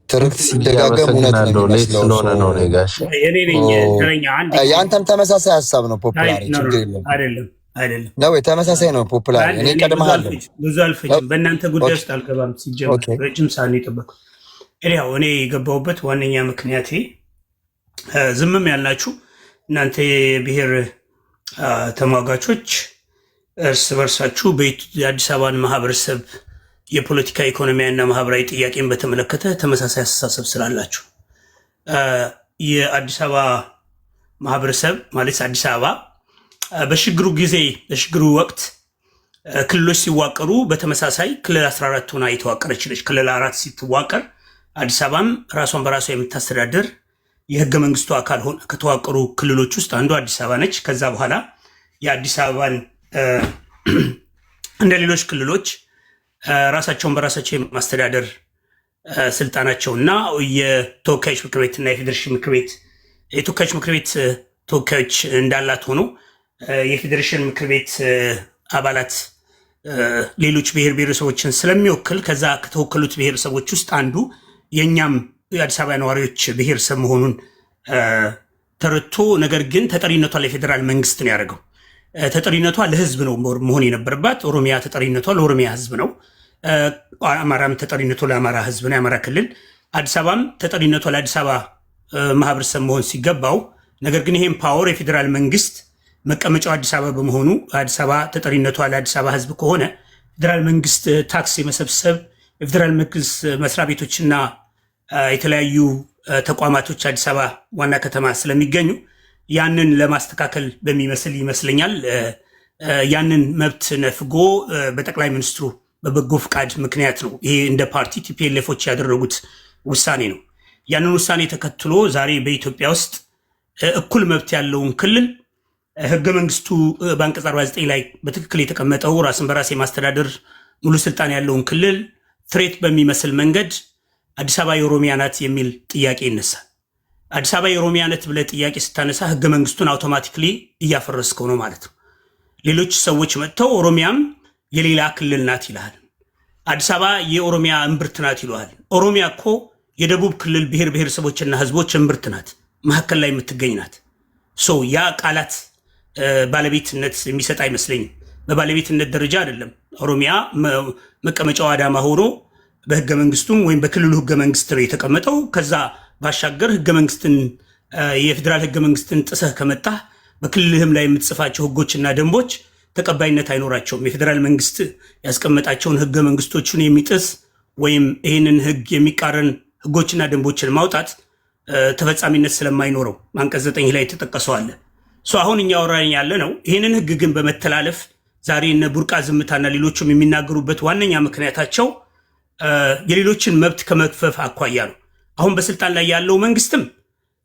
ትርክት ሲደጋገም እውነት ነው ስለሆነ ነው። ነጋሽ ያንተም ተመሳሳይ ሀሳብ ነው። ፖፑላር ችግር የለም አይደለም ነው ተመሳሳይ ነው። ፖፑላር እኔ ቀድመሃለሁ። ብዙ አልፈጅም። በእናንተ ጉዳይ ውስጥ አልገባም። ሲጀምር ረጅም ሰዓት ነው የጠበቅኩት። እኔ የገባሁበት ዋነኛ ምክንያቴ ዝምም ያላችሁ እናንተ የብሔር ተሟጋቾች እርስ በርሳችሁ የአዲስ አበባን ማህበረሰብ የፖለቲካ ኢኮኖሚያና ማህበራዊ ጥያቄን በተመለከተ ተመሳሳይ አስተሳሰብ ስላላችሁ የአዲስ አበባ ማህበረሰብ ማለት አዲስ አበባ በሽግግሩ ወቅት ክልሎች ሲዋቀሩ በተመሳሳይ ክልል 14 ሆና የተዋቀረች ነች። ክልል 4 ሲትዋቀር አዲስ አበባም ራሷን በራሷ የምታስተዳድር የህገ መንግስቱ አካል ከተዋቀሩ ክልሎች ውስጥ አንዱ አዲስ አበባ ነች። ከዛ በኋላ የአዲስ አበባን እንደ ሌሎች ክልሎች ራሳቸውን በራሳቸው የማስተዳደር ስልጣናቸውና የተወካዮች ምክር ቤትና የፌዴሬሽን ምክር ቤት የተወካዮች ምክር ቤት ተወካዮች እንዳላት ሆኖ የፌዴሬሽን ምክር ቤት አባላት ሌሎች ብሔር ብሔረሰቦችን ስለሚወክል ከዛ ከተወከሉት ብሔረሰቦች ውስጥ አንዱ የኛም የአዲስ አበባ ነዋሪዎች ብሔረሰብ መሆኑን ተረድቶ ነገር ግን ተጠሪነቷ ለፌዴራል መንግስት ነው ያደረገው። ተጠሪነቷ ለህዝብ ነው መሆን የነበረባት። ኦሮሚያ ተጠሪነቷ ለኦሮሚያ ህዝብ ነው። አማራም ተጠሪነቷ ለአማራ ህዝብ ነው፣ የአማራ ክልል። አዲስ አበባም ተጠሪነቷ ለአዲስ አበባ ማህበረሰብ መሆን ሲገባው ነገር ግን ይሄን ፓወር የፌዴራል መንግስት መቀመጫው አዲስ አበባ በመሆኑ አዲስ አበባ ተጠሪነቷ ለአዲስ አበባ ህዝብ ከሆነ ፌዴራል መንግስት ታክስ የመሰብሰብ የፌዴራል መንግስት መስሪያ ቤቶችና የተለያዩ ተቋማቶች አዲስ አበባ ዋና ከተማ ስለሚገኙ ያንን ለማስተካከል በሚመስል ይመስለኛል ያንን መብት ነፍጎ በጠቅላይ ሚኒስትሩ በበጎ ፍቃድ ምክንያት ነው ይሄ እንደ ፓርቲ ቲፒኤልኤፎች ያደረጉት ውሳኔ ነው። ያንን ውሳኔ ተከትሎ ዛሬ በኢትዮጵያ ውስጥ እኩል መብት ያለውን ክልል ህገ መንግስቱ በአንቀጽ 49 ላይ በትክክል የተቀመጠው ራስን በራስ የማስተዳደር ሙሉ ስልጣን ያለውን ክልል ትሬት በሚመስል መንገድ አዲስ አበባ የኦሮሚያ ናት የሚል ጥያቄ ይነሳል። አዲስ አበባ የኦሮሚያ ናት ብለህ ጥያቄ ስታነሳ ህገ መንግስቱን አውቶማቲክሊ እያፈረስከው ነው ማለት ነው። ሌሎች ሰዎች መጥተው ኦሮሚያም የሌላ ክልል ናት ይልሃል። አዲስ አበባ የኦሮሚያ እምብርት ናት ይለዋል። ኦሮሚያ እኮ የደቡብ ክልል ብሔር ብሔረሰቦችና ህዝቦች እምብርት ናት፣ መካከል ላይ የምትገኝ ናት። ያ ቃላት ባለቤትነት የሚሰጥ አይመስለኝም። በባለቤትነት ደረጃ አይደለም። ኦሮሚያ መቀመጫው አዳማ ሆኖ በህገ መንግስቱም ወይም በክልሉ ህገ መንግስት ነው የተቀመጠው። ከዛ ባሻገር ህገ መንግስትን የፌዴራል ህገ መንግስትን ጥሰህ ከመጣህ በክልልህም ላይ የምትጽፋቸው ህጎችና ደንቦች ተቀባይነት አይኖራቸውም። የፌዴራል መንግስት ያስቀመጣቸውን ህገ መንግስቶችን የሚጥስ ወይም ይህንን ህግ የሚቃረን ህጎችና ደንቦችን ማውጣት ተፈጻሚነት ስለማይኖረው አንቀጽ 9 ላይ ተጠቀሰዋል። አሁን እኛ ወራኝ ያለ ነው። ይህንን ህግ ግን በመተላለፍ ዛሬ እነ ቡርቃ ዝምታና ሌሎችም የሚናገሩበት ዋነኛ ምክንያታቸው የሌሎችን መብት ከመክፈፍ አኳያ ነው። አሁን በስልጣን ላይ ያለው መንግስትም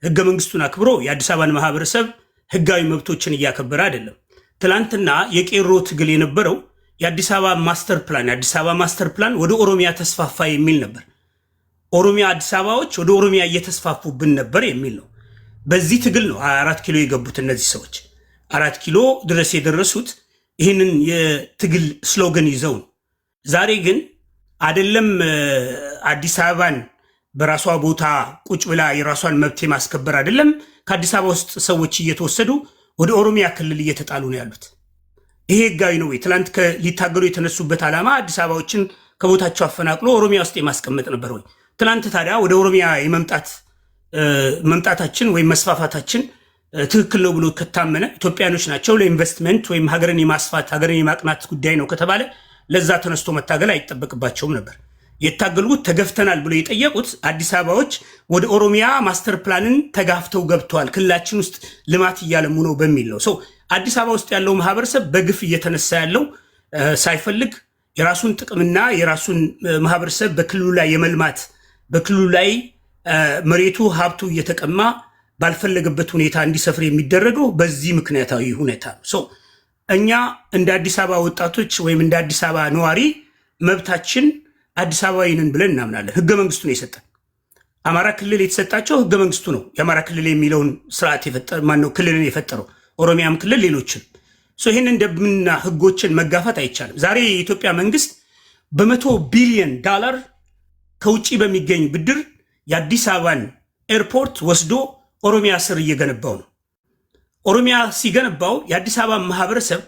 ህገ መንግስቱን አክብሮ የአዲስ አበባን ማህበረሰብ ህጋዊ መብቶችን እያከበረ አይደለም። ትላንትና የቄሮ ትግል የነበረው የአዲስ አበባ ማስተር ፕላን ወደ ኦሮሚያ ተስፋፋ የሚል ነበር። ኦሮሚያ አዲስ አበባዎች ወደ ኦሮሚያ እየተስፋፉብን ነበር የሚል ነው። በዚህ ትግል ነው 4 ኪሎ የገቡት እነዚህ ሰዎች 4 ኪሎ ድረስ የደረሱት ይህንን የትግል ስሎገን ይዘው ነው። ዛሬ ግን አይደለም አዲስ አበባን በራሷ ቦታ ቁጭ ብላ የራሷን መብት ማስከበር አይደለም ከአዲስ አበባ ውስጥ ሰዎች እየተወሰዱ ወደ ኦሮሚያ ክልል እየተጣሉ ነው ያሉት። ይሄ ህጋዊ ነው ወይ? ትላንት ሊታገሉ የተነሱበት ዓላማ አዲስ አበባዎችን ከቦታቸው አፈናቅሎ ኦሮሚያ ውስጥ የማስቀመጥ ነበር ወይ? ትላንት ታዲያ ወደ ኦሮሚያ መምጣታችን ወይም መስፋፋታችን ትክክል ነው ብሎ ከታመነ ኢትዮጵያኖች ናቸው ለኢንቨስትመንት ወይም ሀገርን የማስፋት ሀገርን የማቅናት ጉዳይ ነው ከተባለ ለዛ ተነስቶ መታገል አይጠበቅባቸውም ነበር። የታገሉት ተገፍተናል ብሎ የጠየቁት አዲስ አበባዎች ወደ ኦሮሚያ ማስተር ፕላንን ተጋፍተው ገብተዋል፣ ክልላችን ውስጥ ልማት እያለሙ ነው በሚል ነው። አዲስ አበባ ውስጥ ያለው ማህበረሰብ በግፍ እየተነሳ ያለው ሳይፈልግ የራሱን ጥቅምና የራሱን ማህበረሰብ በክልሉ ላይ የመልማት በክልሉ ላይ መሬቱ ሀብቱ እየተቀማ ባልፈለገበት ሁኔታ እንዲሰፍር የሚደረገው በዚህ ምክንያታዊ ሁኔታ ነው። እኛ እንደ አዲስ አበባ ወጣቶች ወይም እንደ አዲስ አበባ ነዋሪ መብታችን አዲስ አበባዊንን ብለን እናምናለን። ህገ መንግስቱ ነው የሰጠን። አማራ ክልል የተሰጣቸው ህገ መንግስቱ ነው። የአማራ ክልል የሚለውን ስርዓት ማነው ክልልን የፈጠረው? ኦሮሚያም ክልል ሌሎችን። ይህንን ደንብና ህጎችን መጋፋት አይቻልም። ዛሬ የኢትዮጵያ መንግስት $100 ቢሊዮን ከውጭ በሚገኝ ብድር የአዲስ አበባን ኤርፖርት ወስዶ ኦሮሚያ ስር እየገነባው ነው። ኦሮሚያ ሲገነባው የአዲስ አበባ ማህበረሰብ